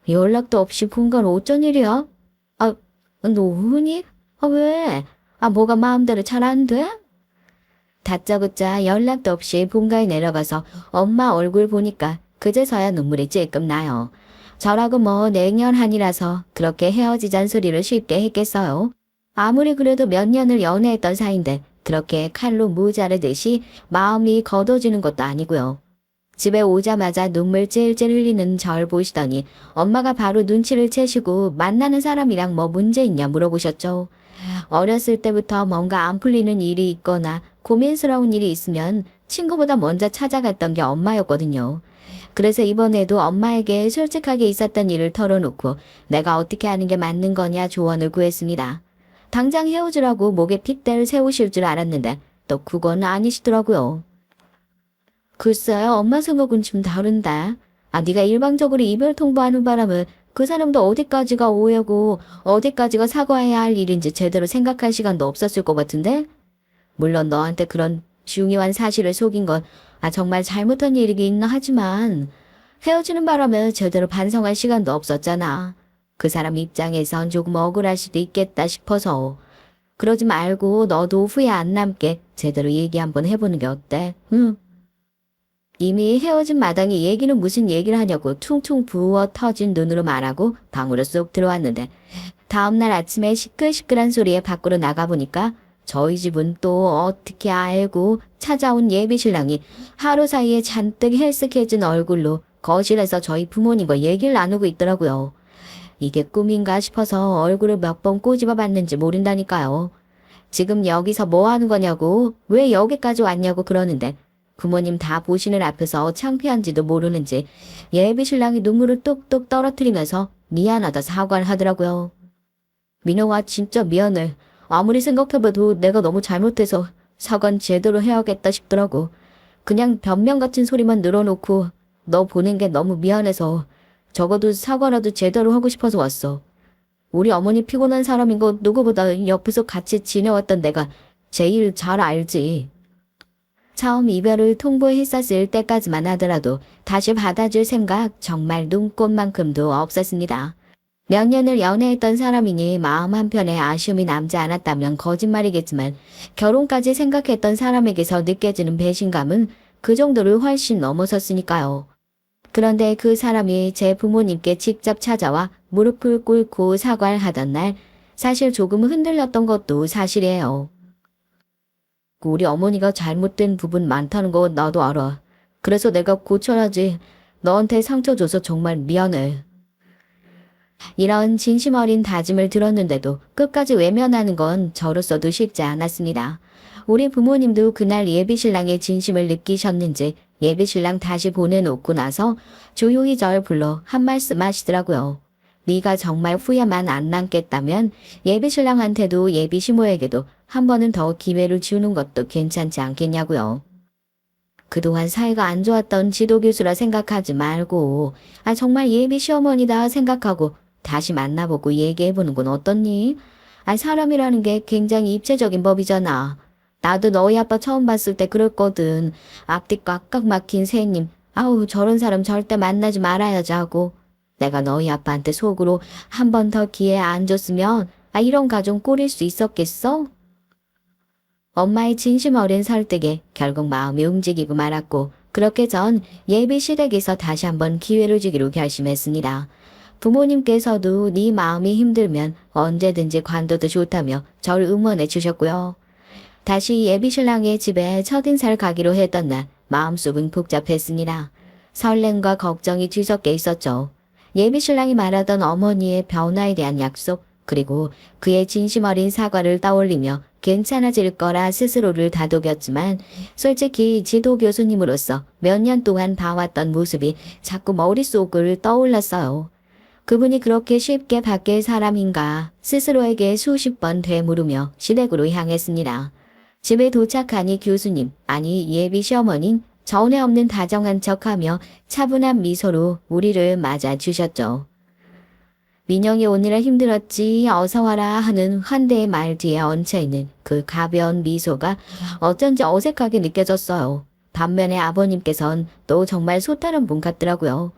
연락도 없이 본가로 어쩐 일이야? 노훈이? 왜? 뭐가 마음대로 잘 안 돼? 다짜고짜 연락도 없이 본가에 내려가서 엄마 얼굴 보니까 그제서야 눈물이 찔끔 나요. 저라고 뭐 냉혈한이라서 그렇게 헤어지자는 소리를 쉽게 했겠어요. 아무리 그래도 몇 년을 연애했던 사이인데 그렇게 칼로 무자르듯이 마음이 걷어지는 것도 아니고요. 집에 오자마자 눈물 찔찔 흘리는 절 보시더니 엄마가 바로 눈치를 채시고 만나는 사람이랑 뭐 문제 있냐 물어보셨죠. 어렸을 때부터 뭔가 안 풀리는 일이 있거나 고민스러운 일이 있으면 친구보다 먼저 찾아갔던 게 엄마였거든요. 그래서 이번에도 엄마에게 솔직하게 있었던 일을 털어놓고 내가 어떻게 하는 게 맞는 거냐 조언을 구했습니다. 당장 헤어지라고 목에 핏대를 세우실 줄 알았는데 또 그건 아니시더라고요. 글쎄요, 엄마 생각은 좀 다른데. 네가 일방적으로 이별 통보하는 바람에 그 사람도 어디까지가 오해고 어디까지가 사과해야 할 일인지 제대로 생각할 시간도 없었을 것 같은데? 물론 너한테 그런 중요한 사실을 속인 건 정말 잘못한 일이긴 하지만 헤어지는 바람에 제대로 반성할 시간도 없었잖아. 그 사람 입장에선 조금 억울할 수도 있겠다 싶어서. 그러지 말고 너도 후회 안 남게 제대로 얘기 한번 해보는 게 어때? 응? 이미 헤어진 마당에 얘기는 무슨 얘기를 하냐고 퉁퉁 부어 터진 눈으로 말하고 방으로 쏙 들어왔는데 다음날 아침에 시끌시끌한 소리에 밖으로 나가보니까 저희 집은 또 어떻게 알고 찾아온 예비신랑이 하루 사이에 잔뜩 헬쓱해진 얼굴로 거실에서 저희 부모님과 얘기를 나누고 있더라고요. 이게 꿈인가 싶어서 얼굴을 몇 번 꼬집어 봤는지 모른다니까요. 지금 여기서 뭐 하는 거냐고 왜 여기까지 왔냐고 그러는데 부모님 다 보시는 앞에서 창피한지도 모르는지 예비신랑이 눈물을 뚝뚝 떨어뜨리면서 미안하다 사과를 하더라고요. 민호아 진짜 미안해. 아무리 생각해봐도 내가 너무 잘못해서 사과는 제대로 해야겠다 싶더라고. 그냥 변명 같은 소리만 늘어놓고 너 보낸 게 너무 미안해서 적어도 사과라도 제대로 하고 싶어서 왔어. 우리 어머니 피곤한 사람인 거 누구보다 옆에서 같이 지내왔던 내가 제일 잘 알지. 처음 이별을 통보했었을 때까지만 하더라도 다시 받아줄 생각 정말 눈꽃만큼도 없었습니다. 몇 년을 연애했던 사람이니 마음 한편에 아쉬움이 남지 않았다면 거짓말이겠지만 결혼까지 생각했던 사람에게서 느껴지는 배신감은 그 정도를 훨씬 넘어섰으니까요. 그런데 그 사람이 제 부모님께 직접 찾아와 무릎을 꿇고 사과를 하던 날 사실 조금 흔들렸던 것도 사실이에요. 우리 어머니가 잘못된 부분 많다는 거 나도 알아. 그래서 내가 고쳐야지. 너한테 상처 줘서 정말 미안해. 이런 진심 어린 다짐을 들었는데도 끝까지 외면하는 건 저로서도 쉽지 않았습니다. 우리 부모님도 그날 예비신랑의 진심을 느끼셨는지 예비신랑 다시 보내놓고 나서 조용히 절 불러 한 말씀 하시더라고요. 네가 정말 후회만 안 남겠다면 예비신랑한테도 예비시모에게도 한 번은 더 기회를 주는 것도 괜찮지 않겠냐고요. 그동안 사이가 안 좋았던 지도교수라 생각하지 말고 정말 예비 시어머니다 생각하고 다시 만나보고 얘기해보는 건 어떻니? 사람이라는 게 굉장히 입체적인 법이잖아. 나도 너희 아빠 처음 봤을 때 그랬거든. 앞뒤 꽉꽉 막힌 새님. 아우 저런 사람 절대 만나지 말아야지 하고. 내가 너희 아빠한테 속으로 한 번 더 기회 안 줬으면 이런 가정 꾸릴 수 있었겠어? 엄마의 진심 어린 설득에 결국 마음이 움직이고 말았고 그렇게 전 예비 시댁에서 다시 한번 기회를 주기로 결심했습니다. 부모님께서도 네 마음이 힘들면 언제든지 관둬도 좋다며 저를 응원해 주셨고요. 다시 예비 신랑의 집에 첫인사를 가기로 했던 날 마음속은 복잡했습니다. 설렘과 걱정이 뒤섞여 있었죠. 예비 신랑이 말하던 어머니의 변화에 대한 약속 그리고 그의 진심 어린 사과를 떠올리며 괜찮아질 거라 스스로를 다독였지만 솔직히 지도 교수님으로서 몇 년 동안 봐왔던 모습이 자꾸 머릿속을 떠올랐어요. 그분이 그렇게 쉽게 바뀔 사람인가 스스로에게 수십 번 되물으며 시댁으로 향했습니다. 집에 도착하니 교수님, 아니 예비 시어머니는 전에 없는 다정한 척하며 차분한 미소로 우리를 맞아주셨죠. 민영이 오느라 힘들었지 어서 와라 하는 환대의 말 뒤에 얹혀있는 그 가벼운 미소가 어쩐지 어색하게 느껴졌어요. 반면에 아버님께선 또 정말 소탈한 분 같더라고요.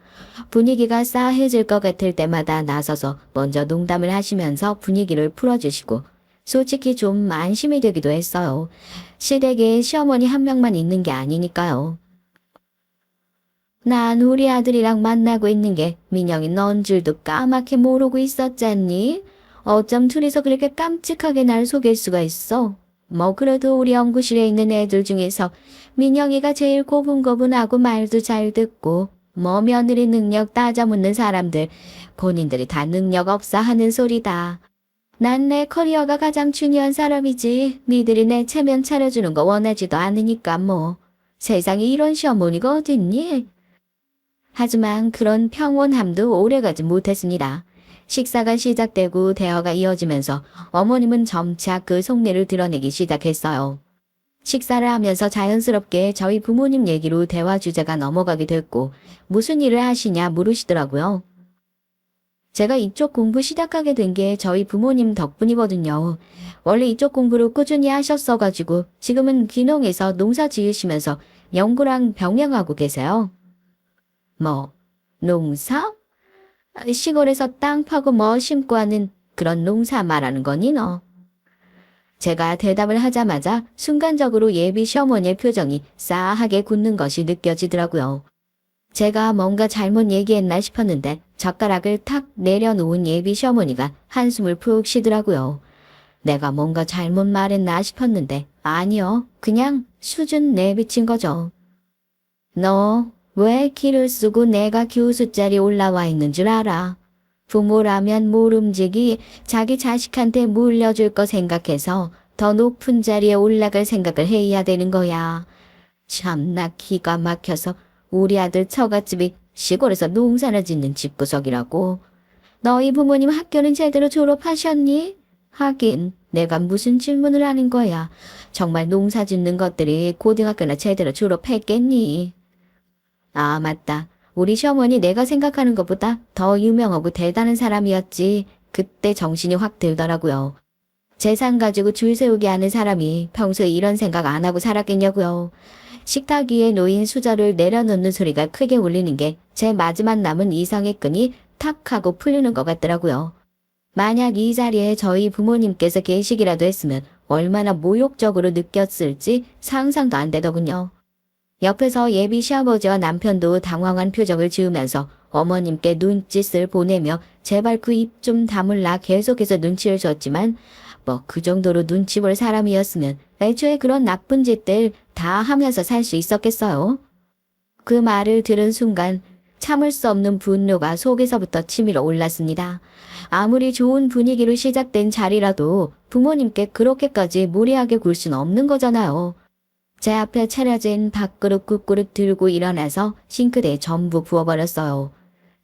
분위기가 싸해질 것 같을 때마다 나서서 먼저 농담을 하시면서 분위기를 풀어주시고 솔직히 좀 안심이 되기도 했어요. 시댁에 시어머니 한 명만 있는 게 아니니까요. 난 우리 아들이랑 만나고 있는 게 민영이 넌 줄도 까맣게 모르고 있었잖니? 어쩜 둘이서 그렇게 깜찍하게 날 속일 수가 있어? 뭐 그래도 우리 연구실에 있는 애들 중에서 민영이가 제일 고분고분하고 말도 잘 듣고 뭐 며느리 능력 따져묻는 사람들 본인들이 다 능력 없어 하는 소리다. 난 내 커리어가 가장 중요한 사람이지 니들이 내 체면 차려주는 거 원하지도 않으니까 뭐. 세상에 이런 시어머니가 어딨니? 하지만 그런 평온함도 오래가지 못했습니다. 식사가 시작되고 대화가 이어지면서 어머님은 점차 그 속내를 드러내기 시작했어요. 식사를 하면서 자연스럽게 저희 부모님 얘기로 대화 주제가 넘어가게 됐고 무슨 일을 하시냐 물으시더라고요. 제가 이쪽 공부 시작하게 된 게 저희 부모님 덕분이거든요. 원래 이쪽 공부를 꾸준히 하셨어가지고 지금은 귀농에서 농사 지으시면서 연구랑 병행하고 계세요. 뭐, 농사? 시골에서 땅 파고 뭐 심고 하는 그런 농사 말하는 거니 너? 제가 대답을 하자마자 순간적으로 예비 시어머니의 표정이 싸하게 굳는 것이 느껴지더라고요. 제가 뭔가 잘못 얘기했나 싶었는데 젓가락을 탁 내려놓은 예비 시어머니가 한숨을 푹 쉬더라고요. 내가 뭔가 잘못 말했나 싶었는데 아니요. 그냥 수준 내비친 거죠. 너 왜 기를 쓰고 내가 교수 자리 올라와 있는 줄 알아? 부모라면 모름지기 자기 자식한테 물려줄 거 생각해서 더 높은 자리에 올라갈 생각을 해야 되는 거야. 참나 기가 막혀서 우리 아들 처갓집이 시골에서 농사를 짓는 집구석이라고. 너희 부모님 학교는 제대로 졸업하셨니? 하긴 내가 무슨 질문을 하는 거야. 정말 농사 짓는 것들이 고등학교나 제대로 졸업했겠니? 아 맞다. 우리 시어머니 내가 생각하는 것보다 더 유명하고 대단한 사람이었지. 그때 정신이 확 들더라고요. 재산 가지고 줄 세우게 하는 사람이 평소에 이런 생각 안 하고 살았겠냐고요. 식탁 위에 놓인 수저를 내려놓는 소리가 크게 울리는 게 제 마지막 남은 이성의 끈이 탁 하고 풀리는 것 같더라고요. 만약 이 자리에 저희 부모님께서 계시기라도 했으면 얼마나 모욕적으로 느꼈을지 상상도 안 되더군요. 옆에서 예비 시아버지와 남편도 당황한 표정을 지으면서 어머님께 눈짓을 보내며 제발 그 입 좀 다물라 계속해서 눈치를 줬지만 뭐 그 정도로 눈치 볼 사람이었으면 애초에 그런 나쁜 짓들 다 하면서 살 수 있었겠어요. 그 말을 들은 순간 참을 수 없는 분노가 속에서부터 치밀어 올랐습니다. 아무리 좋은 분위기로 시작된 자리라도 부모님께 그렇게까지 무리하게 굴 수는 없는 거잖아요. 제 앞에 차려진 밥그릇 국그릇 들고 일어나서 싱크대에 전부 부어버렸어요.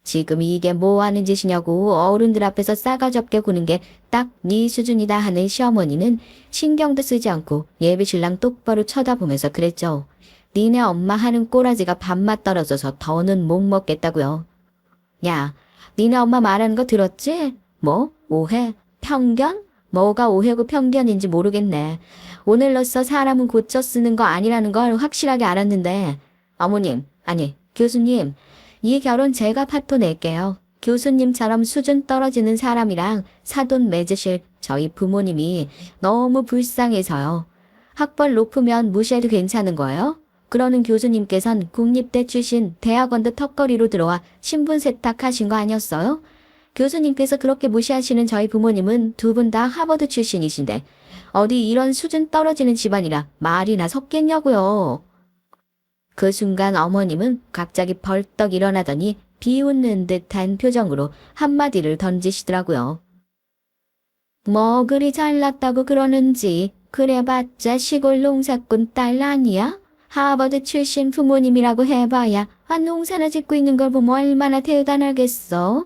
지금 이게 뭐 하는 짓이냐고 어른들 앞에서 싸가지 없게 구는 게 딱 네 수준이다 하는 시어머니는 신경도 쓰지 않고 예비신랑 똑바로 쳐다보면서 그랬죠. 니네 엄마 하는 꼬라지가 밥맛 떨어져서 더는 못 먹겠다고요. 야, 니네 엄마 말하는 거 들었지? 뭐? 오해? 편견? 뭐가 오해고 편견인지 모르겠네. 오늘로써 사람은 고쳐 쓰는 거 아니라는 걸 확실하게 알았는데. 어머님, 아니, 교수님, 이 결혼 제가 파토 낼게요. 교수님처럼 수준 떨어지는 사람이랑 사돈 맺으실 저희 부모님이 너무 불쌍해서요. 학벌 높으면 무시해도 괜찮은 거예요? 그러는 교수님께선 국립대 출신 대학원도 턱걸이로 들어와 신분 세탁하신 거 아니었어요? 교수님께서 그렇게 무시하시는 저희 부모님은 두 분 다 하버드 출신이신데 어디 이런 수준 떨어지는 집안이라 말이나 섞겠냐고요. 그 순간 어머님은 갑자기 벌떡 일어나더니 비웃는 듯한 표정으로 한마디를 던지시더라고요. 뭐 그리 잘났다고 그러는지 그래봤자 시골 농사꾼 딸 아니야? 하버드 출신 부모님이라고 해봐야 농사나 짓고 있는 걸 보면 얼마나 대단하겠어.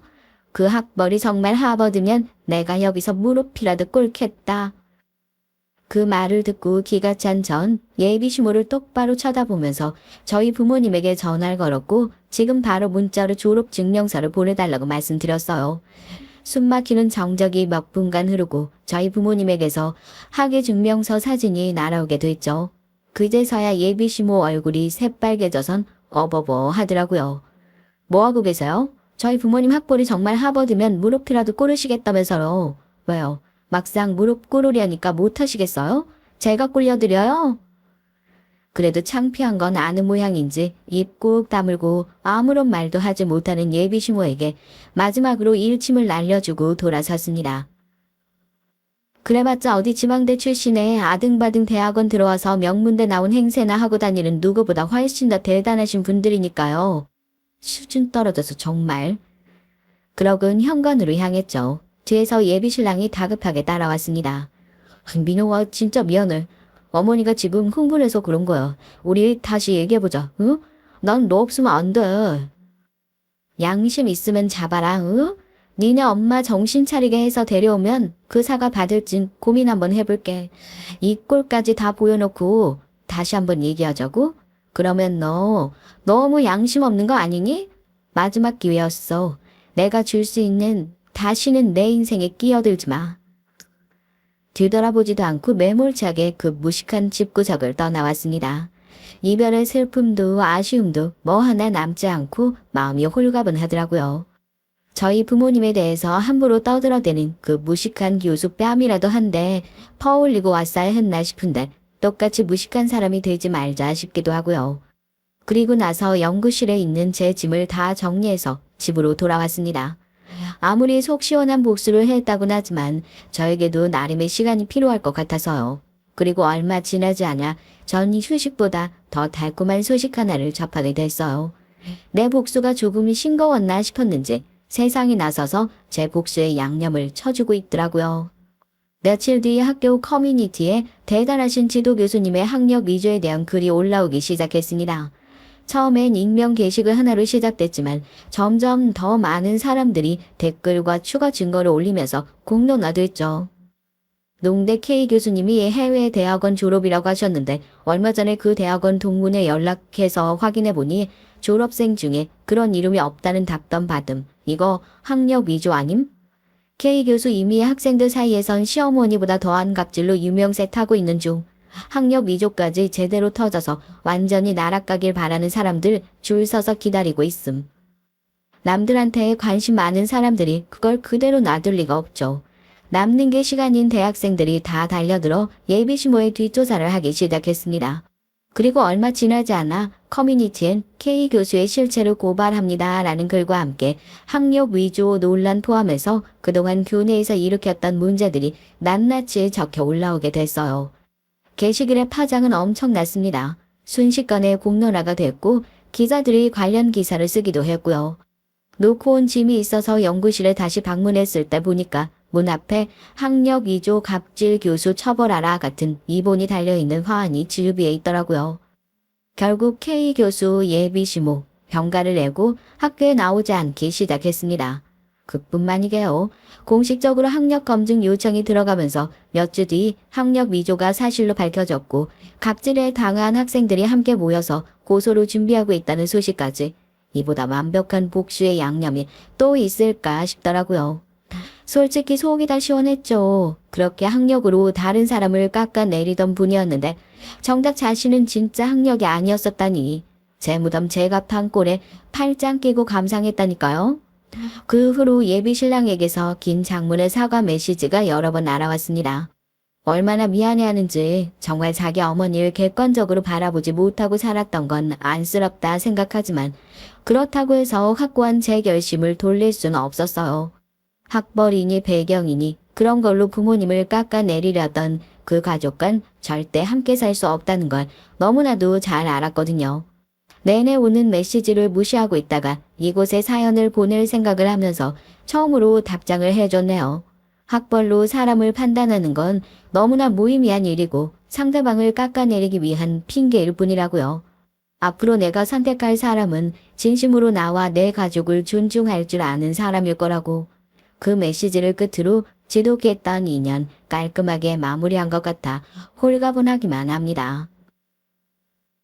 그 학벌이 정말 하버드면 내가 여기서 무릎이라도 꿇겠다. 그 말을 듣고 기가 찬 전 예비시모를 똑바로 쳐다보면서 저희 부모님에게 전화를 걸었고 지금 바로 문자로 졸업증명서를 보내달라고 말씀드렸어요. 숨막히는 정적이 몇 분간 흐르고 저희 부모님에게서 학예증명서 사진이 날아오게 됐죠. 그제서야 예비시모 얼굴이 새빨개져선 어버버 하더라고요. 뭐하고 계세요? 저희 부모님 학벌이 정말 하버드면 무릎이라도 꿇으시겠다면서요. 왜요? 막상 무릎 꿇으려니까 못하시겠어요? 제가 꿇려드려요? 그래도 창피한 건 아는 모양인지 입 꾹 다물고 아무런 말도 하지 못하는 예비시모에게 마지막으로 일침을 날려주고 돌아섰습니다. 그래봤자 어디 지방대 출신에 아등바등 대학원 들어와서 명문대 나온 행세나 하고 다니는 누구보다 훨씬 더 대단하신 분들이니까요. 수준 떨어져서 정말. 그러곤 현관으로 향했죠. 뒤에서 예비신랑이 다급하게 따라왔습니다. 민호아 진짜 미안해. 어머니가 지금 흥분해서 그런 거야. 우리 다시 얘기해보자. 응? 난 너 없으면 안 돼. 양심 있으면 잡아라. 응? 니네 엄마 정신 차리게 해서 데려오면 그 사과 받을진 고민 한번 해볼게. 이 꼴까지 다 보여놓고 다시 한번 얘기하자고? 그러면 너 너무 양심 없는 거 아니니? 마지막 기회였어. 내가 줄 수 있는 다시는 내 인생에 끼어들지 마. 뒤돌아보지도 않고 매몰차게 그 무식한 집구석을 떠나왔습니다. 이별의 슬픔도 아쉬움도 뭐 하나 남지 않고 마음이 홀가분하더라고요. 저희 부모님에 대해서 함부로 떠들어대는 그 무식한 교수 뺨이라도 한데 퍼올리고 왔어야 했나 싶은데 똑같이 무식한 사람이 되지 말자 싶기도 하고요. 그리고 나서 연구실에 있는 제 짐을 다 정리해서 집으로 돌아왔습니다. 아무리 속 시원한 복수를 했다곤 하지만 저에게도 나름의 시간이 필요할 것 같아서요. 그리고 얼마 지나지 않아 전 휴식보다 더 달콤한 소식 하나를 접하게 됐어요. 내 복수가 조금 싱거웠나 싶었는지 세상이 나서서 제 복수의 양념을 쳐주고 있더라고요. 며칠 뒤 학교 커뮤니티에 대단하신 지도 교수님의 학력 위조에 대한 글이 올라오기 시작했습니다. 처음엔 익명 게시글 하나로 시작됐지만 점점 더 많은 사람들이 댓글과 추가 증거를 올리면서 공론화됐죠. 농대 K 교수님이 해외 대학원 졸업이라고 하셨는데 얼마 전에 그 대학원 동문회 연락해서 확인해보니 졸업생 중에 그런 이름이 없다는 답변 받음. 이거 학력 위조 아님? K 교수 이미 학생들 사이에선 시어머니보다 더한 갑질로 유명세 타고 있는 중. 학력 위조까지 제대로 터져서 완전히 나락가길 바라는 사람들 줄 서서 기다리고 있음. 남들한테 관심 많은 사람들이 그걸 그대로 놔둘 리가 없죠. 남는 게 시간인 대학생들이 다 달려들어 예비시모의 뒷조사를 하기 시작했습니다. 그리고 얼마 지나지 않아 커뮤니티엔 K 교수의 실체를 고발합니다 라는 글과 함께 학력 위조 논란 포함해서 그동안 교내에서 일으켰던 문제들이 낱낱이 적혀 올라오게 됐어요. 게시글의 파장은 엄청났습니다. 순식간에 공론화가 됐고 기자들이 관련 기사를 쓰기도 했고요. 놓고 온 짐이 있어서 연구실에 다시 방문했을 때 보니까 문 앞에 학력 2조 갑질 교수 처벌하라 같은 이본이 달려있는 화환이 지우비에 있더라고요. 결국 K 교수 예비 시모 병가를 내고 학교에 나오지 않기 시작했습니다. 그뿐만이게요. 공식적으로 학력 검증 요청이 들어가면서 몇 주 뒤 학력 위조가 사실로 밝혀졌고 갑질에 당한 학생들이 함께 모여서 고소를 준비하고 있다는 소식까지. 이보다 완벽한 복수의 양념이 또 있을까 싶더라고요. 솔직히 속이 다 시원했죠. 그렇게 학력으로 다른 사람을 깎아내리던 분이었는데 정작 자신은 진짜 학력이 아니었었다니. 제 무덤 제갑한 꼴에 팔짱 끼고 감상했다니까요. 그 후로 예비 신랑에게서 긴 장문의 사과 메시지가 여러 번 날아왔습니다. 얼마나 미안해하는지 정말 자기 어머니를 객관적으로 바라보지 못하고 살았던 건 안쓰럽다 생각하지만 그렇다고 해서 확고한 제 결심을 돌릴 수는 없었어요. 학벌이니 배경이니 그런 걸로 부모님을 깎아내리려던 그 가족과는 절대 함께 살 수 없다는 걸 너무나도 잘 알았거든요. 내내 오는 메시지를 무시하고 있다가 이곳에 사연을 보낼 생각을 하면서 처음으로 답장을 해줬네요. 학벌로 사람을 판단하는 건 너무나 무의미한 일이고 상대방을 깎아내리기 위한 핑계일 뿐이라고요. 앞으로 내가 선택할 사람은 진심으로 나와 내 가족을 존중할 줄 아는 사람일 거라고. 그 메시지를 끝으로 지독했던 인연 깔끔하게 마무리한 것 같아 홀가분하기만 합니다.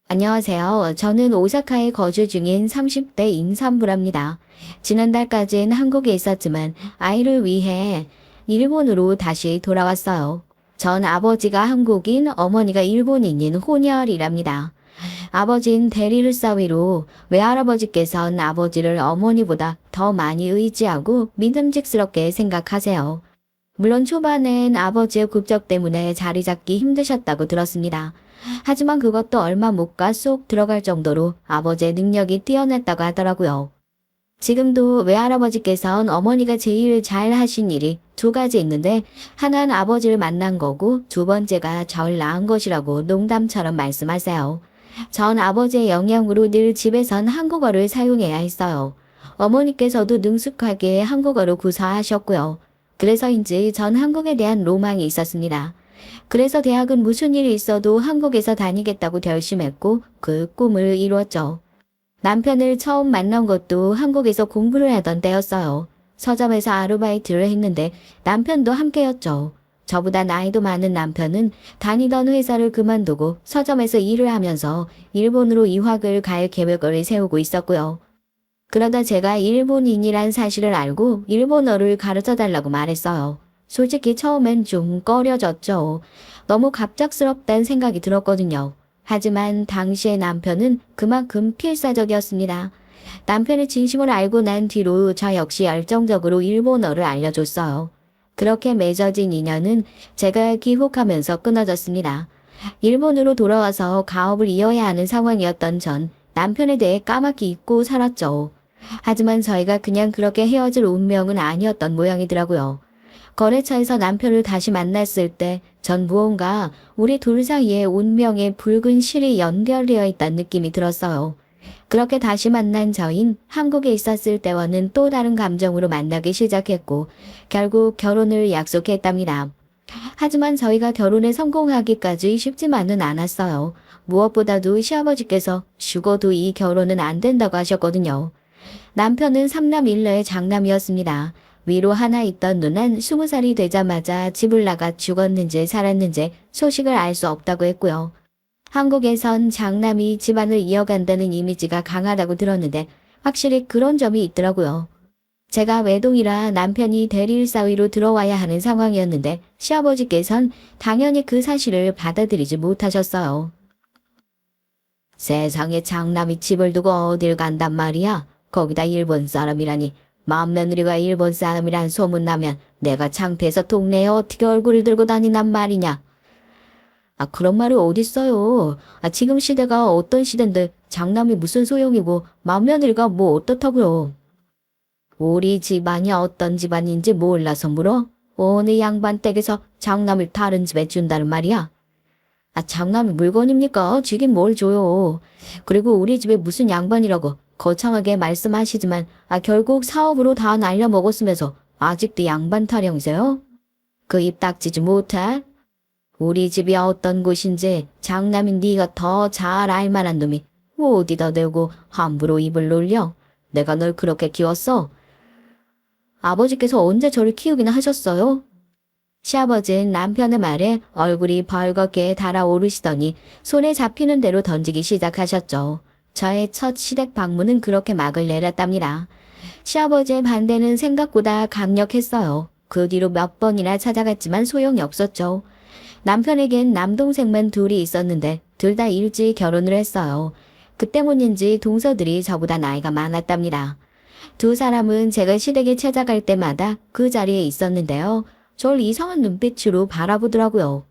안녕하세요. 저는 오사카에 거주 중인 30대 임산부랍니다. 지난달까지는 한국에 있었지만 아이를 위해 일본으로 다시 돌아왔어요. 전 아버지가 한국인, 어머니가 일본인인 혼혈이랍니다. 아버지는 대리를 사위로 외할아버지께서는 아버지를 어머니보다 더 많이 의지하고 믿음직스럽게 생각하세요. 물론 초반엔 아버지의 국적 때문에 자리 잡기 힘드셨다고 들었습니다. 하지만 그것도 얼마 못 가 쏙 들어갈 정도로 아버지의 능력이 뛰어났다고 하더라고요. 지금도 외할아버지께서는 어머니가 제일 잘 하신 일이 두 가지 있는데 하나는 아버지를 만난 거고 두 번째가 절 낳은 것이라고 농담처럼 말씀하세요. 전 아버지의 영향으로 늘 집에선 한국어를 사용해야 했어요. 어머니께서도 능숙하게 한국어로 구사하셨고요. 그래서인지 전 한국에 대한 로망이 있었습니다. 그래서 대학은 무슨 일이 있어도 한국에서 다니겠다고 결심했고 그 꿈을 이루었죠. 남편을 처음 만난 것도 한국에서 공부를 하던 때였어요. 서점에서 아르바이트를 했는데 남편도 함께였죠. 저보다 나이도 많은 남편은 다니던 회사를 그만두고 서점에서 일을 하면서 일본으로 유학을 갈 계획을 세우고 있었고요. 그러다 제가 일본인이란 사실을 알고 일본어를 가르쳐달라고 말했어요. 솔직히 처음엔 좀 꺼려졌죠. 너무 갑작스럽다는 생각이 들었거든요. 하지만 당시의 남편은 그만큼 필사적이었습니다. 남편의 진심을 알고 난 뒤로 저 역시 열정적으로 일본어를 알려줬어요. 그렇게 맺어진 인연은 제가 귀국하면서 끊어졌습니다. 일본으로 돌아와서 가업을 이어야 하는 상황이었던 전 남편에 대해 까맣게 잊고 살았죠. 하지만 저희가 그냥 그렇게 헤어질 운명은 아니었던 모양이더라고요. 거래처에서 남편을 다시 만났을 때 전 무언가 우리 둘 사이에 운명의 붉은 실이 연결되어 있다는 느낌이 들었어요. 그렇게 다시 만난 저흰 한국에 있었을 때와는 또 다른 감정으로 만나기 시작했고 결국 결혼을 약속했답니다. 하지만 저희가 결혼에 성공하기까지 쉽지만은 않았어요. 무엇보다도 시아버지께서 죽어도 이 결혼은 안 된다고 하셨거든요. 남편은 3남 1녀의 장남이었습니다. 위로 하나 있던 누나는 20살이 되자마자 집을 나가 죽었는지 살았는지 소식을 알 수 없다고 했고요. 한국에선 장남이 집안을 이어간다는 이미지가 강하다고 들었는데 확실히 그런 점이 있더라고요. 제가 외동이라 남편이 대리일 사위로 들어와야 하는 상황이었는데 시아버지께선 당연히 그 사실을 받아들이지 못하셨어요. 세상에 장남이 집을 두고 어딜 간단 말이야. 거기다 일본 사람이라니. 맏며느리가 일본 사람이란 소문나면 내가 창피해서 동네에 어떻게 얼굴을 들고 다니란 말이냐. 그런 말이 어딨어요. 지금 시대가 어떤 시대인데 장남이 무슨 소용이고 맏며느리가 뭐 어떻다고요. 우리 집안이 어떤 집안인지 몰라서 물어? 어느 양반 댁에서 장남을 다른 집에 준다는 말이야. 장남이 물건입니까? 지긴 뭘 줘요. 그리고 우리 집에 무슨 양반이라고 거창하게 말씀하시지만 결국 사업으로 다 날려먹었으면서 아직도 양반 타령이세요? 그 입 닥치지 못해? 우리 집이 어떤 곳인지 장남인 네가 더 잘 알만한 놈이 뭐 어디다 대고 함부로 입을 놀려? 내가 널 그렇게 키웠어? 아버지께서 언제 저를 키우기나 하셨어요? 시아버지는 남편의 말에 얼굴이 벌겋게 달아오르시더니 손에 잡히는 대로 던지기 시작하셨죠. 저의 첫 시댁 방문은 그렇게 막을 내렸답니다. 시아버지의 반대는 생각보다 강력했어요. 그 뒤로 몇 번이나 찾아갔지만 소용이 없었죠. 남편에겐 남동생만 둘이 있었는데 둘 다 일찍 결혼을 했어요. 그 때문인지 동서들이 저보다 나이가 많았답니다. 두 사람은 제가 시댁에 찾아갈 때마다 그 자리에 있었는데요. 절 이상한 눈빛으로 바라보더라고요.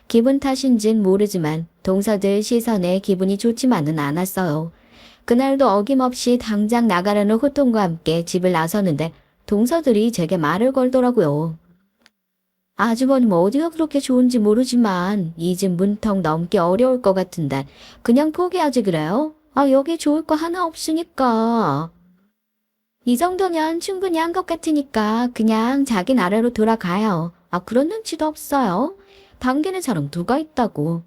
기분 탓인진 모르지만 동서들 시선에 기분이 좋지만은 않았어요. 그날도 어김없이 당장 나가라는 호통과 함께 집을 나서는데 동서들이 제게 말을 걸더라고요. 아주버님 어디가 그렇게 좋은지 모르지만 이 집 문턱 넘기 어려울 것 같은데 그냥 포기하지 그래요? 여기 좋을 거 하나 없으니까. 이 정도면 충분히 한 것 같으니까 그냥 자기 나라로 돌아가요. 그런 눈치도 없어요. 당기는 사람 누가 있다고.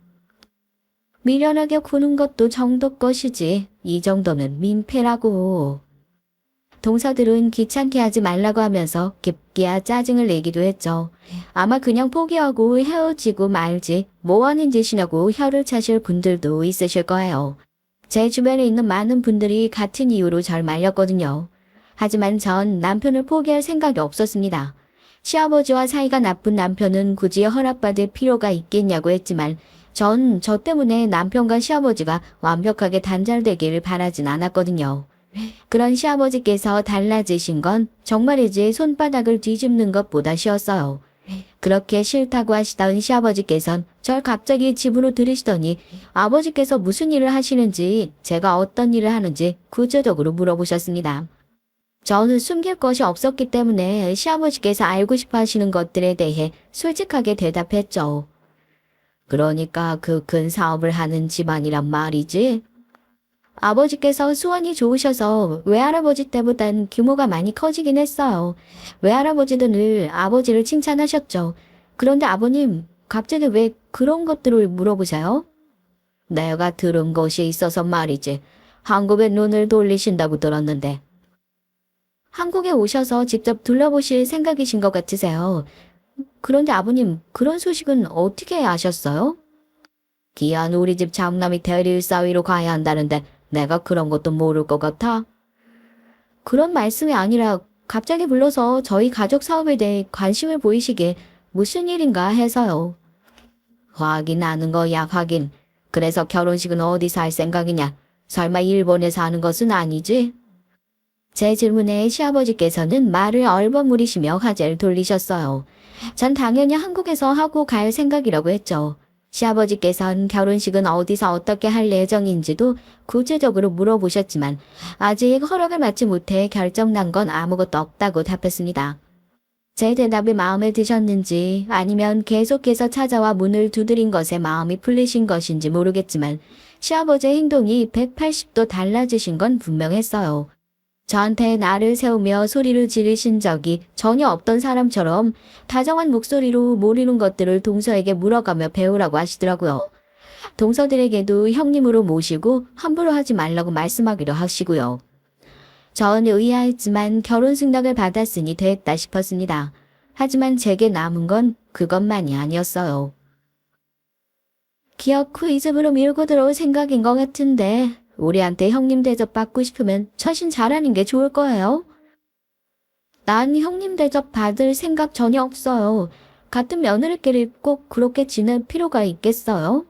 미련하게 구는 것도 정도 것이지. 이 정도면 민폐라고. 동서들은 귀찮게 하지 말라고 하면서 깊기야 짜증을 내기도 했죠. 아마 그냥 포기하고 헤어지고 말지 뭐 하는 짓이냐고 혀를 차실 분들도 있으실 거예요. 제 주변에 있는 많은 분들이 같은 이유로 절 말렸거든요. 하지만 전 남편을 포기할 생각이 없었습니다. 시아버지와 사이가 나쁜 남편은 굳이 허락받을 필요가 있겠냐고 했지만 전 저 때문에 남편과 시아버지가 완벽하게 단절되기를 바라진 않았거든요. 그런 시아버지께서 달라지신 건 정말이지 손바닥을 뒤집는 것보다 쉬웠어요. 그렇게 싫다고 하시던 시아버지께선 절 갑자기 집으로 들이시더니 아버지께서 무슨 일을 하시는지 제가 어떤 일을 하는지 구체적으로 물어보셨습니다. 저는 숨길 것이 없었기 때문에 시아버지께서 알고 싶어 하시는 것들에 대해 솔직하게 대답했죠. 그러니까 그 큰 사업을 하는 집안이란 말이지? 아버지께서 수완이 좋으셔서 외할아버지 때보단 규모가 많이 커지긴 했어요. 외할아버지도 늘 아버지를 칭찬하셨죠. 그런데 아버님, 갑자기 왜 그런 것들을 물어보세요? 내가 들은 것이 있어서 말이지. 한국에 눈을 돌리신다고 들었는데. 한국에 오셔서 직접 둘러보실 생각이신 것 같으세요. 그런데 아버님, 그런 소식은 어떻게 아셨어요? 기한 우리 집 장남이 대릴사위로 가야 한다는데 내가 그런 것도 모를 것 같아? 그런 말씀이 아니라 갑자기 불러서 저희 가족 사업에 대해 관심을 보이시게 무슨 일인가 해서요. 확인하는 거야, 확인. 그래서 결혼식은 어디서 할 생각이냐? 설마 일본에서 하는 것은 아니지? 제 질문에 시아버지께서는 말을 얼버무리시며 화제를 돌리셨어요. 전 당연히 한국에서 하고 갈 생각이라고 했죠. 시아버지께서는 결혼식은 어디서 어떻게 할 예정인지도 구체적으로 물어보셨지만 아직 허락을 받지 못해 결정난 건 아무것도 없다고 답했습니다. 제 대답이 마음에 드셨는지 아니면 계속해서 찾아와 문을 두드린 것에 마음이 풀리신 것인지 모르겠지만 시아버지의 행동이 180도 달라지신 건 분명했어요. 저한테 나를 세우며 소리를 지르신 적이 전혀 없던 사람처럼 다정한 목소리로 모르는 것들을 동서에게 물어가며 배우라고 하시더라고요. 동서들에게도 형님으로 모시고 함부로 하지 말라고 말씀하기로 하시고요. 전 의아했지만 결혼 승낙을 받았으니 됐다 싶었습니다. 하지만 제게 남은 건 그것만이 아니었어요. 기억 후 이 집으로 밀고 들어올 생각인 것 같은데 우리한테 형님 대접 받고 싶으면 처신 잘하는 게 좋을 거예요. 난 형님 대접 받을 생각 전혀 없어요. 같은 며느리끼리 꼭 그렇게 지낼 필요가 있겠어요?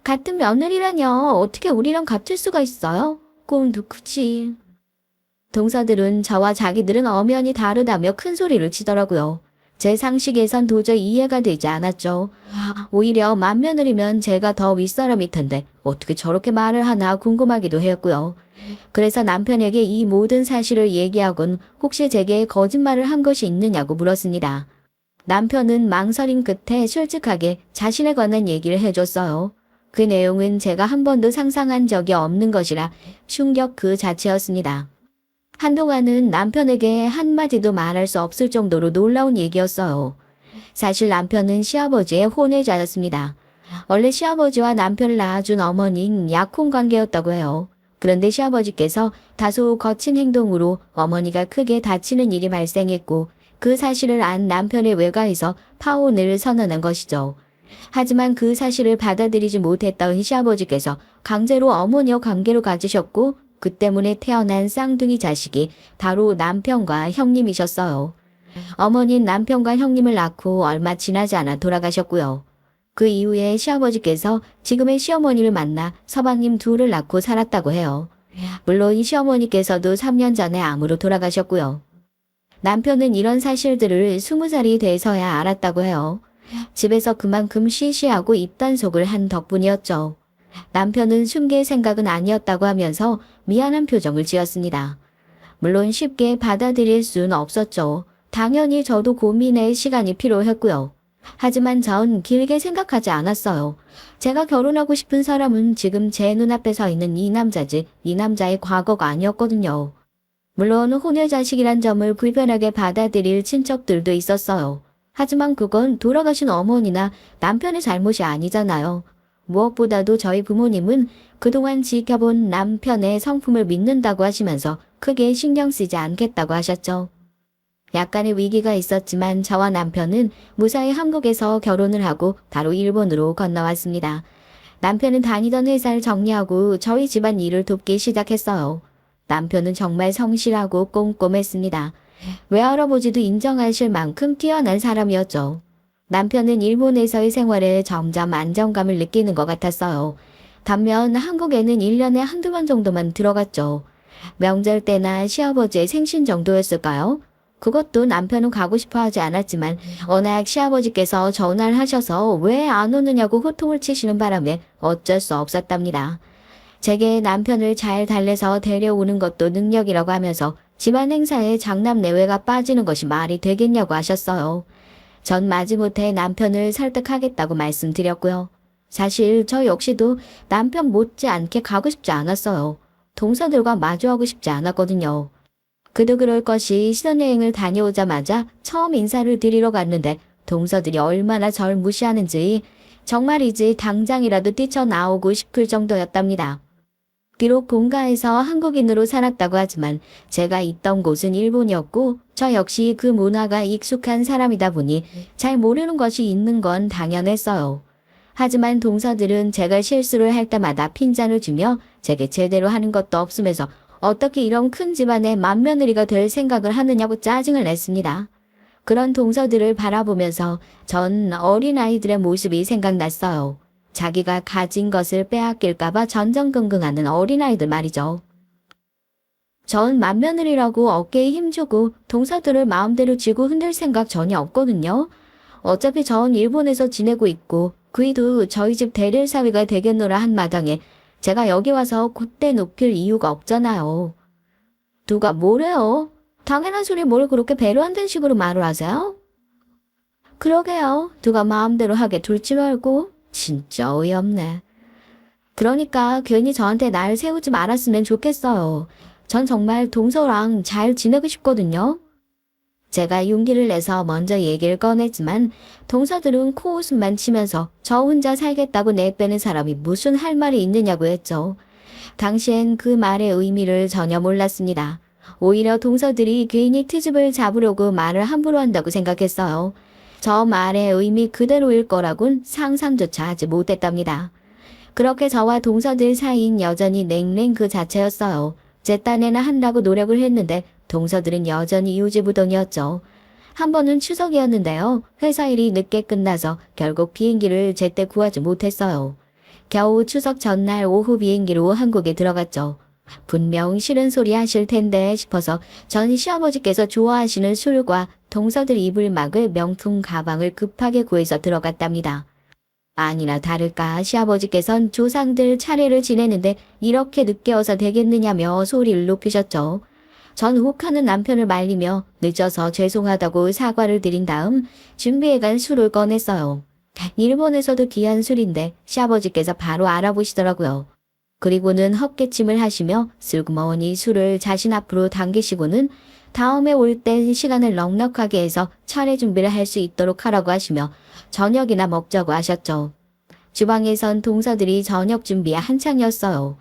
같은 며느리라뇨. 어떻게 우리랑 같을 수가 있어요? 꿈도 크지. 동서들은 저와 자기들은 엄연히 다르다며 큰 소리를 치더라고요. 제 상식에선 도저히 이해가 되지 않았죠. 오히려 맏며느리면 제가 더 윗사람일 텐데 어떻게 저렇게 말을 하나 궁금하기도 했고요. 그래서 남편에게 이 모든 사실을 얘기하곤 혹시 제게 거짓말을 한 것이 있느냐고 물었습니다. 남편은 망설임 끝에 솔직하게 자신에 관한 얘기를 해줬어요. 그 내용은 제가 한 번도 상상한 적이 없는 것이라 충격 그 자체였습니다. 한동안은 남편에게 한마디도 말할 수 없을 정도로 놀라운 얘기였어요. 사실 남편은 시아버지의 혼외자였습니다. 원래 시아버지와 남편을 낳아준 어머니는 약혼 관계였다고 해요. 그런데 시아버지께서 다소 거친 행동으로 어머니가 크게 다치는 일이 발생했고 그 사실을 안 남편의 외가에서 파혼을 선언한 것이죠. 하지만 그 사실을 받아들이지 못했던 시아버지께서 강제로 어머니와 관계를 가지셨고 그 때문에 태어난 쌍둥이 자식이 바로 남편과 형님이셨어요. 어머니는 남편과 형님을 낳고 얼마 지나지 않아 돌아가셨고요. 그 이후에 시아버지께서 지금의 시어머니를 만나 서방님 둘을 낳고 살았다고 해요. 물론 시어머니께서도 3년 전에 암으로 돌아가셨고요. 남편은 이런 사실들을 20살이 돼서야 알았다고 해요. 집에서 그만큼 시시하고 입단속을 한 덕분이었죠. 남편은 숨길 생각은 아니었다고 하면서 미안한 표정을 지었습니다. 물론 쉽게 받아들일 수는 없었죠. 당연히 저도 고민의 시간이 필요했고요. 하지만 전 길게 생각하지 않았어요. 제가 결혼하고 싶은 사람은 지금 제 눈앞에 서 있는 이 남자지 이 남자의 과거가 아니었거든요. 물론 혼외자식이란 점을 불편하게 받아들일 친척들도 있었어요. 하지만 그건 돌아가신 어머니나 남편의 잘못이 아니잖아요. 무엇보다도 저희 부모님은 그동안 지켜본 남편의 성품을 믿는다고 하시면서 크게 신경 쓰지 않겠다고 하셨죠. 약간의 위기가 있었지만 저와 남편은 무사히 한국에서 결혼을 하고 바로 일본으로 건너왔습니다. 남편은 다니던 회사를 정리하고 저희 집안 일을 돕기 시작했어요. 남편은 정말 성실하고 꼼꼼했습니다. 외할아버지도 인정하실 만큼 뛰어난 사람이었죠. 남편은 일본에서의 생활에 점점 안정감을 느끼는 것 같았어요. 반면 한국에는 1년에 한두 번 정도만 들어갔죠. 명절 때나 시아버지의 생신 정도였을까요? 그것도 남편은 가고 싶어 하지 않았지만 워낙 시아버지께서 전화를 하셔서 왜 안 오느냐고 호통을 치시는 바람에 어쩔 수 없었답니다. 제게 남편을 잘 달래서 데려오는 것도 능력이라고 하면서 집안 행사에 장남 내외가 빠지는 것이 말이 되겠냐고 하셨어요. 전 마지못해 남편을 설득하겠다고 말씀드렸고요. 사실 저 역시도 남편 못지않게 가고 싶지 않았어요. 동서들과 마주하고 싶지 않았거든요. 그도 그럴 것이 신혼여행을 다녀오자마자 처음 인사를 드리러 갔는데 동서들이 얼마나 절 무시하는지 정말이지 당장이라도 뛰쳐나오고 싶을 정도였답니다. 비록 본가에서 한국인으로 살았다고 하지만 제가 있던 곳은 일본이었고 저 역시 그 문화가 익숙한 사람이다 보니 잘 모르는 것이 있는 건 당연했어요. 하지만 동서들은 제가 실수를 할 때마다 핀잔을 주며 제게 제대로 하는 것도 없으면서 어떻게 이런 큰 집안의 맏며느리가 될 생각을 하느냐고 짜증을 냈습니다. 그런 동서들을 바라보면서 전 어린아이들의 모습이 생각났어요. 자기가 가진 것을 빼앗길까봐 전전긍긍하는 어린아이들 말이죠. 전 맏며느리라고 어깨에 힘주고 동서들을 마음대로 쥐고 흔들 생각 전혀 없거든요. 어차피 전 일본에서 지내고 있고 그이도 저희 집 대릴 사위가 되겠노라 한 마당에 제가 여기 와서 굿대 높일 이유가 없잖아요. 누가 뭐래요? 당연한 소리 뭘 그렇게 배려 안 된 식으로 말을 하세요? 그러게요. 누가 마음대로 하게 둘지 말고. 진짜 어이없네. 그러니까 괜히 저한테 날 세우지 말았으면 좋겠어요. 전 정말 동서랑 잘 지내고 싶거든요. 제가 용기를 내서 먼저 얘기를 꺼냈지만 동서들은 코웃음만 치면서 저 혼자 살겠다고 내빼는 사람이 무슨 할 말이 있느냐고 했죠. 당시엔 그 말의 의미를 전혀 몰랐습니다. 오히려 동서들이 괜히 트집을 잡으려고 말을 함부로 한다고 생각했어요. 저 말의 의미 그대로일 거라곤 상상조차 하지 못했답니다. 그렇게 저와 동서들 사이인 여전히 냉랭 그 자체였어요. 제 딴에나 한다고 노력을 했는데 동서들은 여전히 유지부동이었죠. 한 번은 추석이었는데요. 회사 일이 늦게 끝나서 결국 비행기를 제때 구하지 못했어요. 겨우 추석 전날 오후 비행기로 한국에 들어갔죠. 분명 싫은 소리 하실 텐데 싶어서 전 시아버지께서 좋아하시는 술과 동서들 입을 막을 명품 가방을 급하게 구해서 들어갔답니다. 아니나 다를까 시아버지께선 조상들 차례를 지내는데 이렇게 늦게 어서 되겠느냐며 소리를 높이셨죠. 전 욱하는 남편을 말리며 늦어서 죄송하다고 사과를 드린 다음 준비해간 술을 꺼냈어요. 일본에서도 귀한 술인데 시아버지께서 바로 알아보시더라고요. 그리고는 헛기침을 하시며 슬그머니 술을 자신 앞으로 당기시고는 다음에 올 땐 시간을 넉넉하게 해서 차례 준비를 할 수 있도록 하라고 하시며 저녁이나 먹자고 하셨죠. 주방에선 동서들이 저녁 준비에 한창이었어요.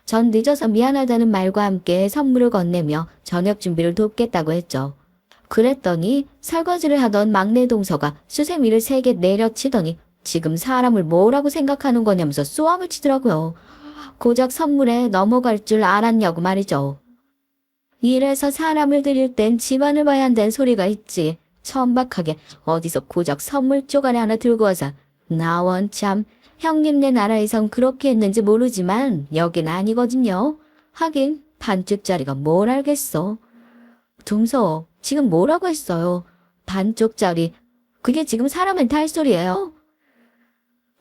전 늦어서 미안하다는 말과 함께 선물을 건네며 저녁 준비를 돕겠다고 했죠. 그랬더니 설거지를 하던 막내 동서가 수세미를 3개 내려치더니 지금 사람을 뭐라고 생각하는 거냐면서 쏘아을 치더라고요. 고작 선물에 넘어갈 줄 알았냐고 말이죠. 이래서 사람을 드릴 땐 집안을 봐야 한다는 소리가 있지. 천박하게 어디서 고작 선물 쪼가리 하나 들고 와서 나 원참 형님네 나라에선 그렇게 했는지 모르지만 여긴 아니거든요. 하긴 반쪽짜리가 뭘 알겠어. 동서 지금 뭐라고 했어요? 반쪽짜리 그게 지금 사람한테 할 소리예요?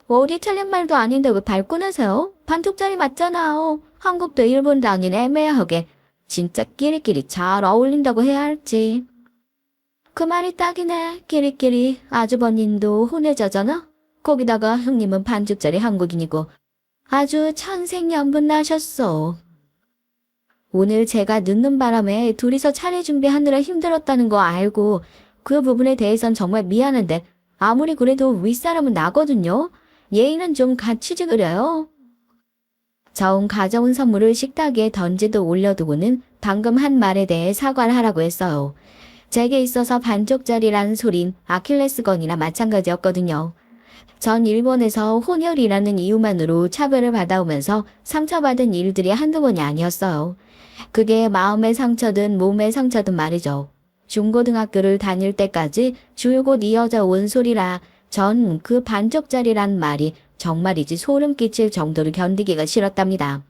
어디 틀린 말도 아닌데 왜 발끈하세요? 반쪽짜리 맞잖아요. 한국도 일본도 아닌 애매하게 진짜 끼리끼리 잘 어울린다고 해야 할지. 그 말이 딱이네. 끼리끼리 아주버님도 혼외자잖아. 거기다가 형님은 반쪽짜리 한국인이고 아주 천생연분 나셨어. 오늘 제가 늦는 바람에 둘이서 차례 준비하느라 힘들었다는 거 알고 그 부분에 대해선 정말 미안한데 아무리 그래도 윗사람은 나거든요. 예의는 좀 갖추지 그래요. 저온 가져온 선물을 식탁에 던지도 올려두고는 방금 한 말에 대해 사과를 하라고 했어요. 제게 있어서 반쪽짜리라는 소린 아킬레스건이나 마찬가지였거든요. 전 일본에서 혼혈이라는 이유만으로 차별을 받아오면서 상처받은 일들이 한두 번이 아니었어요. 그게 마음의 상처든 몸의 상처든 말이죠. 중고등학교를 다닐 때까지 줄곧 이어져 온 소리라 전 그 반쪽짜리란 말이 정말이지 소름 끼칠 정도로 견디기가 싫었답니다.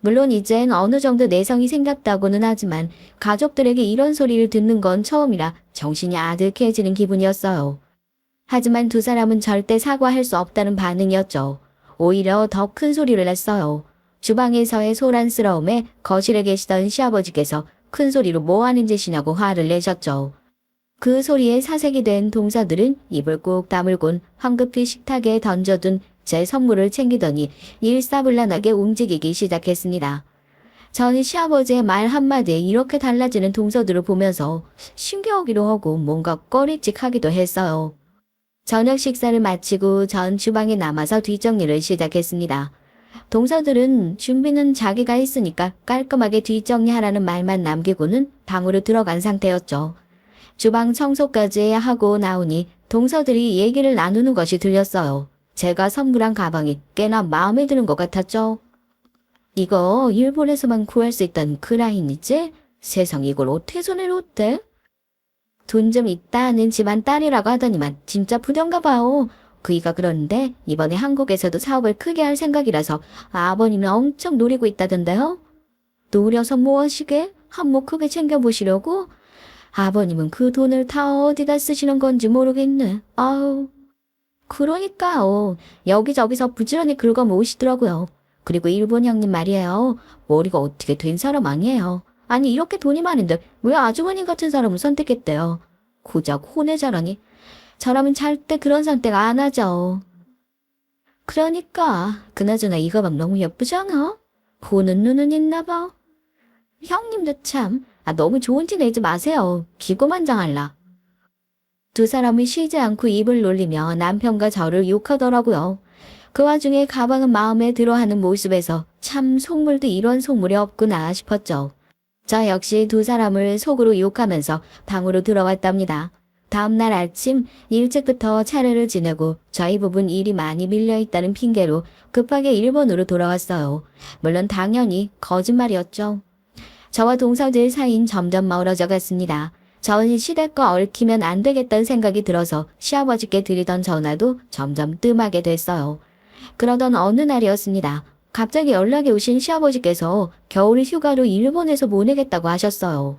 물론 이젠 어느 정도 내성이 생겼다고는 하지만 가족들에게 이런 소리를 듣는 건 처음이라 정신이 아득해지는 기분이었어요. 하지만 두 사람은 절대 사과할 수 없다는 반응이었죠. 오히려 더 큰 소리를 냈어요. 주방에서의 소란스러움에 거실에 계시던 시아버지께서 큰 소리로 뭐 하는 짓이냐고 화를 내셨죠. 그 소리에 사색이 된 동서들은 입을 꾹 다물곤 황급히 식탁에 던져둔 제 선물을 챙기더니 일사불란하게 움직이기 시작했습니다. 전 시아버지의 말 한마디에 이렇게 달라지는 동서들을 보면서 신기하기도 하고 뭔가 꺼리찍하기도 했어요. 저녁 식사를 마치고 전 주방에 남아서 뒷정리를 시작했습니다. 동서들은 준비는 자기가 했으니까 깔끔하게 뒷정리하라는 말만 남기고는 방으로 들어간 상태였죠. 주방 청소까지 하고 나오니 동서들이 얘기를 나누는 것이 들렸어요. 제가 선물한 가방이 꽤나 마음에 드는 것 같았죠. 이거 일본에서만 구할 수 있던 크라인이지? 세상 이걸 어떻게 손에 놓대? 돈 좀 있다 하는 집안 딸이라고 하더니만 진짜 부던가 봐요. 그이가 그러는데 이번에 한국에서도 사업을 크게 할 생각이라서 아버님은 엄청 노리고 있다던데요. 노려서 무엇이게? 한몫 크게 챙겨보시려고? 아버님은 그 돈을 다 어디다 쓰시는 건지 모르겠네. 아우. 그러니까요. 여기저기서 부지런히 긁어 모으시더라고요. 그리고 일본 형님 말이에요. 머리가 어떻게 된 사람 아니에요. 아니 이렇게 돈이 많은데 왜 아주머님 같은 사람을 선택했대요. 고작 혼외자라니. 저라면 절대 그런 선택 안 하죠. 그러니까 그나저나 이 가방 너무 예쁘지 않아? 보는 눈은 있나 봐. 형님도 참 너무 좋은 티 내지 마세요. 기고만장할라. 두 사람이 쉬지 않고 입을 놀리며 남편과 저를 욕하더라고요. 그 와중에 가방은 마음에 들어하는 모습에서 참 속물도 이런 속물이 없구나 싶었죠. 저 역시 두 사람을 속으로 욕하면서 방으로 들어왔답니다. 다음날 아침 일찍부터 차례를 지내고 저희 부분 일이 많이 밀려있다는 핑계로 급하게 일본으로 돌아왔어요. 물론 당연히 거짓말이었죠. 저와 동서들 사이인 점점 멀어져 갔습니다. 전 시댁과 얽히면 안 되겠다는 생각이 들어서 시아버지께 드리던 전화도 점점 뜸하게 됐어요. 그러던 어느 날이었습니다. 갑자기 연락이 오신 시아버지께서 겨울 휴가로 일본에서 보내겠다고 하셨어요.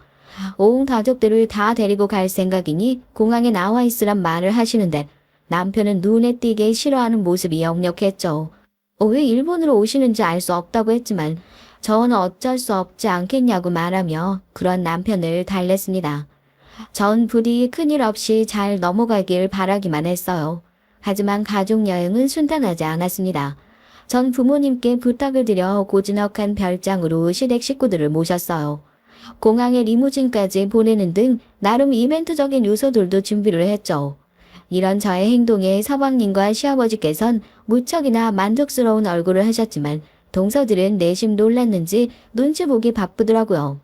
온 가족들을 다 데리고 갈 생각이니 공항에 나와 있으란 말을 하시는데 남편은 눈에 띄게 싫어하는 모습이 역력했죠. 왜 일본으로 오시는지 알 수 없다고 했지만 전 어쩔 수 없지 않겠냐고 말하며 그런 남편을 달랬습니다. 전 부디 큰일 없이 잘 넘어가길 바라기만 했어요. 하지만 가족여행은 순탄하지 않았습니다. 전 부모님께 부탁을 드려 고즈넉한 별장으로 시댁 식구들을 모셨어요. 공항에 리무진까지 보내는 등 나름 이벤트적인 요소들도 준비를 했죠. 이런 저의 행동에 서방님과 시아버지께선 무척이나 만족스러운 얼굴을 하셨지만 동서들은 내심 놀랐는지 눈치 보기 바쁘더라고요.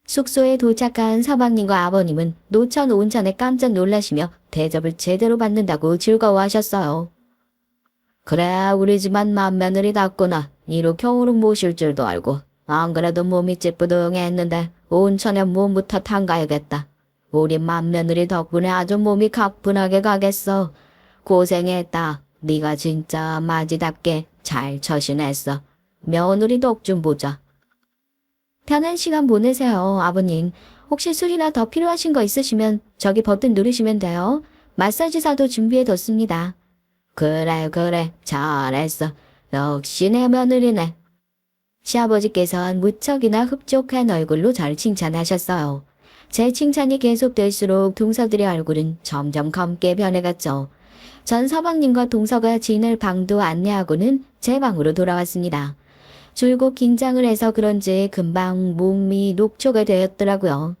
숙소에 도착한 서방님과 아버님은 노천 온천에 깜짝 놀라시며 대접을 제대로 받는다고 즐거워하셨어요. 그래, 우리 집안 맏며느리답구나. 이렇게 오름 모실 줄도 알고. 안 그래도 몸이 찌뿌둥했는데 온천에 몸부터 담가야겠다. 우리 맏며느리 덕분에 아주 몸이 가뿐하게 가겠어. 고생했다. 네가 진짜 마지답게 잘 처신했어. 며느리 덕 좀 보자. 편한 시간 보내세요, 아버님. 혹시 술이나 더 필요하신 거 있으시면 저기 버튼 누르시면 돼요. 마사지사도 준비해뒀습니다. 그래, 잘했어. 역시 내 며느리네. 시아버지께서는 무척이나 흡족한 얼굴로 저를 칭찬하셨어요. 제 칭찬이 계속될수록 동서들의 얼굴은 점점 검게 변해갔죠. 전 서방님과 동서가 지낼 방도 안내하고는 제 방으로 돌아왔습니다. 줄곧 긴장을 해서 그런지 금방 몸이 녹초가 되었더라고요.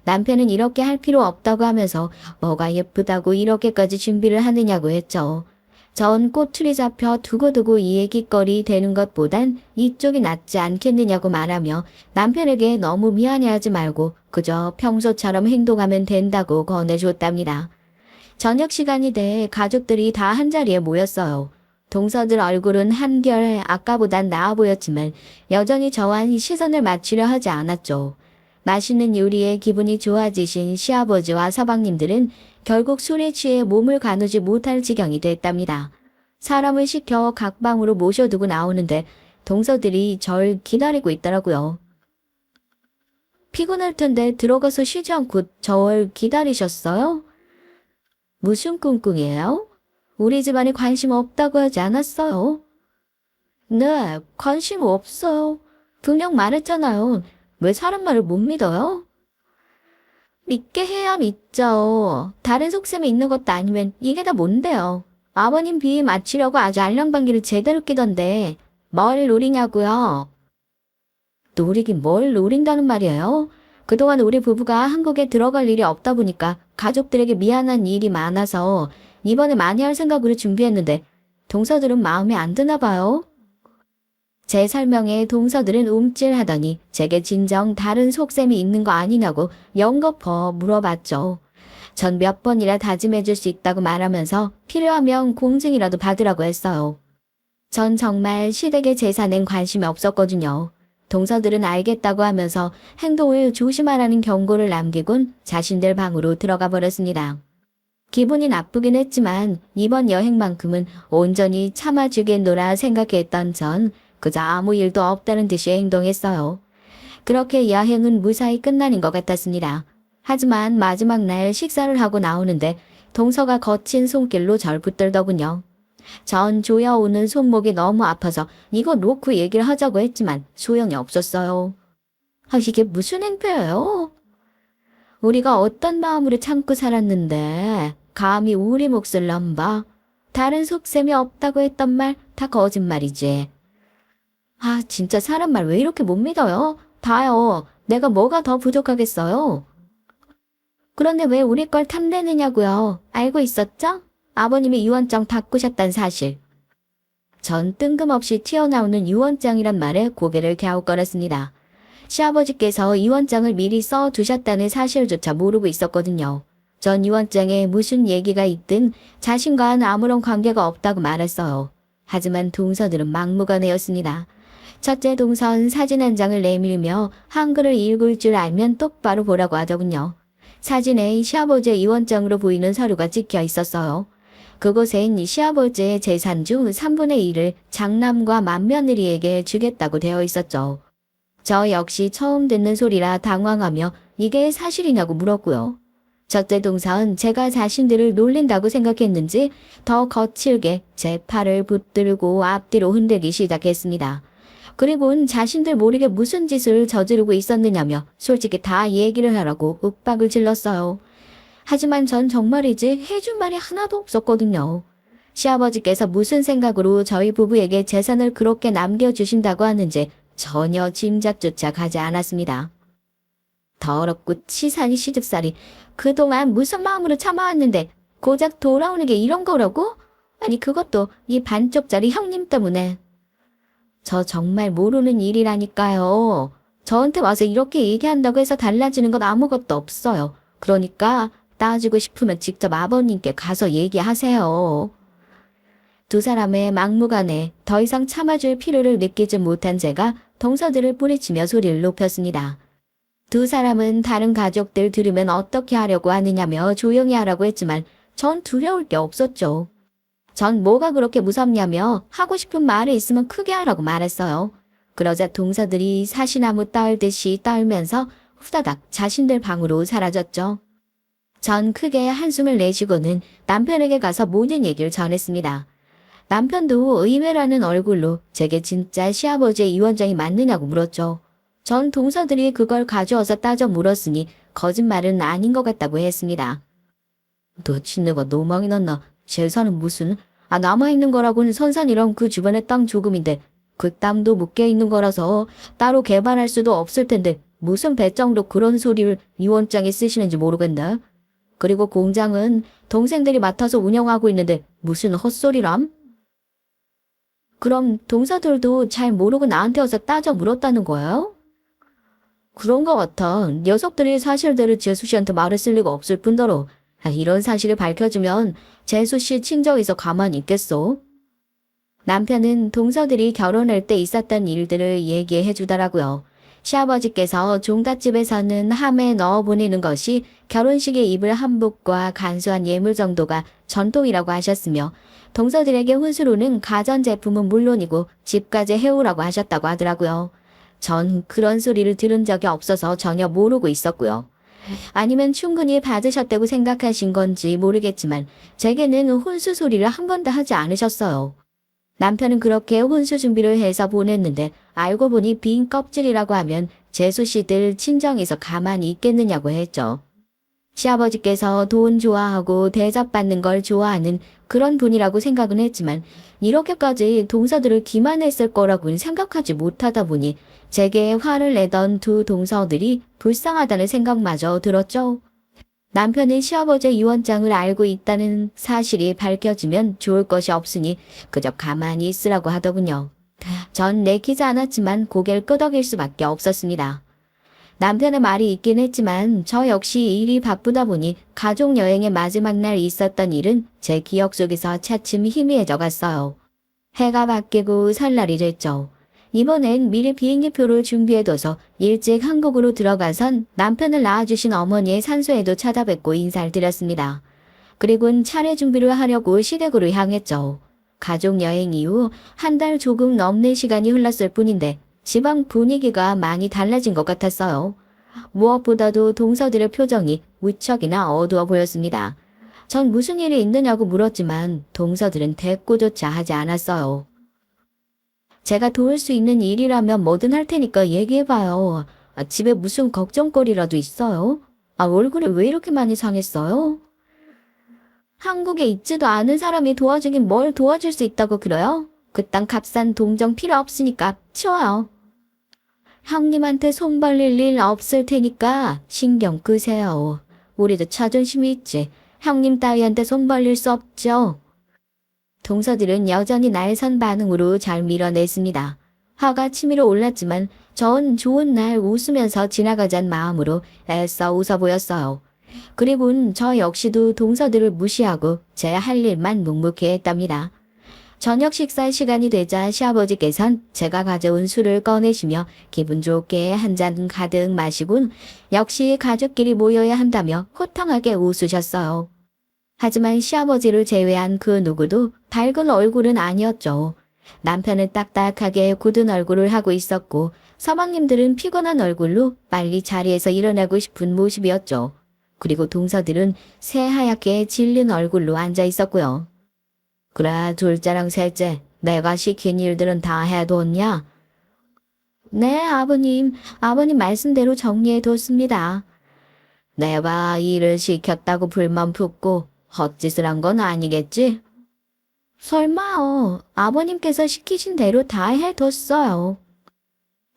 남편은 이렇게 할 필요 없다고 하면서 뭐가 예쁘다고 이렇게까지 준비를 하느냐고 했죠. 전 꼬투리 잡혀 두고두고 이 얘기거리 되는 것보단 이쪽이 낫지 않겠느냐고 말하며 남편에게 너무 미안해하지 말고 그저 평소처럼 행동하면 된다고 권해줬답니다. 저녁 시간이 돼 가족들이 다 한자리에 모였어요. 동서들 얼굴은 한결 아까보단 나아 보였지만 여전히 저와 시선을 맞추려 하지 않았죠. 맛있는 요리에 기분이 좋아지신 시아버지와 서방님들은 결국 술에 취해 몸을 가누지 못할 지경이 됐답니다. 사람을 시켜 각 방으로 모셔두고 나오는데 동서들이 절 기다리고 있더라고요. 피곤할 텐데 들어가서 쉬지 않고 절 기다리셨어요? 무슨 꿍꿍이에요? 우리 집안에 관심 없다고 하지 않았어요? 네, 관심 없어요. 분명 말했잖아요. 왜 사람 말을 못 믿어요? 믿게 해야 믿죠. 다른 속셈이 있는 것도 아니면 이게 다 뭔데요? 아버님 비위 맞추려고 아주 알랑방귀를 제대로 끼던데 뭘 노리냐고요? 노리긴 뭘 노린다는 말이에요? 그동안 우리 부부가 한국에 들어갈 일이 없다 보니까 가족들에게 미안한 일이 많아서 이번에 많이 할 생각으로 준비했는데 동서들은 마음에 안 드나 봐요. 제 설명에 동서들은 움찔하더니 제게 진정 다른 속셈이 있는 거 아니냐고 연거퍼 물어봤죠. 전 몇 번이라 다짐해줄 수 있다고 말하면서 필요하면 공증이라도 받으라고 했어요. 전 정말 시댁의 재산엔 관심이 없었거든요. 동서들은 알겠다고 하면서 행동을 조심하라는 경고를 남기곤 자신들 방으로 들어가 버렸습니다. 기분이 나쁘긴 했지만 이번 여행만큼은 온전히 참아주겠노라 생각했던 전 그저 아무 일도 없다는 듯이 행동했어요. 그렇게 여행은 무사히 끝나는 것 같았습니다. 하지만 마지막 날 식사를 하고 나오는데 동서가 거친 손길로 절 붙들더군요. 전 조여오는 손목이 너무 아파서 이거 놓고 얘기를 하자고 했지만 소용이 없었어요. 이게 무슨 행패예요? 우리가 어떤 마음으로 참고 살았는데 감히 우리 몫을 넘봐. 다른 속셈이 없다고 했던 말 다 거짓말이지. 진짜 사람 말 왜 이렇게 못 믿어요? 다요. 내가 뭐가 더 부족하겠어요? 그런데 왜 우리 걸 탐내느냐고요. 알고 있었죠? 아버님이 유언장 바꾸셨단 사실. 전 뜬금없이 튀어나오는 유언장이란 말에 고개를 갸웃거렸습니다. 시아버지께서 유언장을 미리 써두셨다는 사실조차 모르고 있었거든요. 전 유언장에 무슨 얘기가 있든 자신과는 아무런 관계가 없다고 말했어요. 하지만 동서들은 막무가내였습니다. 첫째 동선 사진 한 장을 내밀며 한글을 읽을 줄 알면 똑바로 보라고 하더군요. 사진에 시아버지의 유언장으로 보이는 서류가 찍혀 있었어요. 그곳엔 시아버지의 재산 중 3분의 1을 장남과 맏며느리에게 주겠다고 되어 있었죠. 저 역시 처음 듣는 소리라 당황하며 이게 사실이냐고 물었고요. 첫째 동선 제가 자신들을 놀린다고 생각했는지 더 거칠게 제 팔을 붙들고 앞뒤로 흔들기 시작했습니다. 그리고는 자신들 모르게 무슨 짓을 저지르고 있었느냐며 솔직히 다 얘기를 하라고 윽박을 질렀어요. 하지만 전 정말이지 해줄 말이 하나도 없었거든요. 시아버지께서 무슨 생각으로 저희 부부에게 재산을 그렇게 남겨주신다고 하는지 전혀 짐작조차 가지 않았습니다. 더럽고 치사한 시집살이 그동안 무슨 마음으로 참아왔는데 고작 돌아오는 게 이런 거라고? 아니 그것도 이 반쪽짜리 형님 때문에. 저 정말 모르는 일이라니까요. 저한테 와서 이렇게 얘기한다고 해서 달라지는 건 아무것도 없어요. 그러니까 따지고 싶으면 직접 아버님께 가서 얘기하세요. 두 사람의 막무가내 더 이상 참아줄 필요를 느끼지 못한 제가 동서들을 뿌리치며 소리를 높였습니다. 두 사람은 다른 가족들 들으면 어떻게 하려고 하느냐며 조용히 하라고 했지만 전 두려울 게 없었죠. 전 뭐가 그렇게 무섭냐며 하고 싶은 말이 있으면 크게 하라고 말했어요. 그러자 동서들이 사시나무 떨듯이 떨면서 후다닥 자신들 방으로 사라졌죠. 전 크게 한숨을 내쉬고는 남편에게 가서 모든 얘기를 전했습니다. 남편도 의외라는 얼굴로 제게 진짜 시아버지의 유언장이 맞느냐고 물었죠. 전 동서들이 그걸 가져와서 따져 물었으니 거짓말은 아닌 것 같다고 했습니다. 너 친내가 너무 많이 났나? 재산은 무슨? 남아있는 거라고는 선산이랑 그 주변의 땅 조금인데 그 땅도 묶여있는 거라서 따로 개발할 수도 없을 텐데 무슨 배짱으로 그런 소리를 유언장에 쓰시는지 모르겠네. 그리고 공장은 동생들이 맡아서 운영하고 있는데 무슨 헛소리람? 그럼 동서들도 잘 모르고 나한테 와서 따져 물었다는 거예요? 그런 것 같아. 녀석들이 사실대로 재수 씨한테 말했을 리가 없을 뿐더러 이런 사실을 밝혀주면 재수 씨 친정에서 가만히 있겠어? 남편은 동서들이 결혼할 때 있었던 일들을 얘기해 주더라고요. 시아버지께서 종갓집에서는 함에 넣어 보내는 것이 결혼식에 입을 한복과 간소한 예물 정도가 전통이라고 하셨으며 동서들에게 혼수로는 가전제품은 물론이고 집까지 해오라고 하셨다고 하더라고요. 전 그런 소리를 들은 적이 없어서 전혀 모르고 있었고요. 아니면 충분히 받으셨다고 생각하신 건지 모르겠지만 제게는 혼수 소리를 한 번도 하지 않으셨어요. 남편은 그렇게 혼수 준비를 해서 보냈는데 알고 보니 빈 껍질이라고 하면 재수 씨들 친정에서 가만히 있겠느냐고 했죠. 시아버지께서 돈 좋아하고 대접받는 걸 좋아하는 그런 분이라고 생각은 했지만 이렇게까지 동서들을 기만했을 거라고는 생각하지 못하다 보니 제게 화를 내던 두 동서들이 불쌍하다는 생각마저 들었죠. 남편은 시아버지의 유언장을 알고 있다는 사실이 밝혀지면 좋을 것이 없으니 그저 가만히 있으라고 하더군요. 전 내키지 않았지만 고개를 끄덕일 수밖에 없었습니다. 남편의 말이 있긴 했지만 저 역시 일이 바쁘다 보니 가족 여행의 마지막 날 있었던 일은 제 기억 속에서 차츰 희미해져 갔어요. 해가 바뀌고 설날이 됐죠. 이번엔 미리 비행기표를 준비해둬서 일찍 한국으로 들어가선 남편을 낳아주신 어머니의 산소에도 찾아뵙고 인사를 드렸습니다. 그리고는 차례 준비를 하려고 시댁으로 향했죠. 가족 여행 이후 한 달 조금 넘는 시간이 흘렀을 뿐인데 지방 분위기가 많이 달라진 것 같았어요. 무엇보다도 동서들의 표정이 무척이나 어두워 보였습니다. 전 무슨 일이 있느냐고 물었지만 동서들은 대꾸조차 하지 않았어요. 제가 도울 수 있는 일이라면 뭐든 할 테니까 얘기해봐요. 집에 무슨 걱정거리라도 있어요? 얼굴이 왜 이렇게 많이 상했어요? 한국에 있지도 않은 사람이 도와주긴 뭘 도와줄 수 있다고 그래요? 그 땅 값싼 동정 필요 없으니까 치워요. 형님한테 손 벌릴 일 없을 테니까 신경 끄세요. 우리도 자존심이 있지. 형님 따위한테 손 벌릴 수 없죠. 동서들은 여전히 날선 반응으로 잘 밀어냈습니다. 화가 치밀어 올랐지만 전 좋은 날 웃으면서 지나가자는 마음으로 애써 웃어 보였어요. 그리고는 저 역시도 동서들을 무시하고 제 할 일만 묵묵히 했답니다. 저녁 식사 시간이 되자 시아버지께선 제가 가져온 술을 꺼내시며 기분 좋게 한 잔 가득 마시곤 역시 가족끼리 모여야 한다며 호탕하게 웃으셨어요. 하지만 시아버지를 제외한 그 누구도 밝은 얼굴은 아니었죠. 남편은 딱딱하게 굳은 얼굴을 하고 있었고 서방님들은 피곤한 얼굴로 빨리 자리에서 일어나고 싶은 모습이었죠. 그리고 동서들은 새하얗게 질린 얼굴로 앉아 있었고요. 그래 둘째랑 셋째 내가 시킨 일들은 다 해뒀냐? 네, 아버님. 아버님 말씀대로 정리해뒀습니다. 내가 일을 시켰다고 불만 품고 헛짓을 한 건 아니겠지? 설마요. 아버님께서 시키신 대로 다 해뒀어요.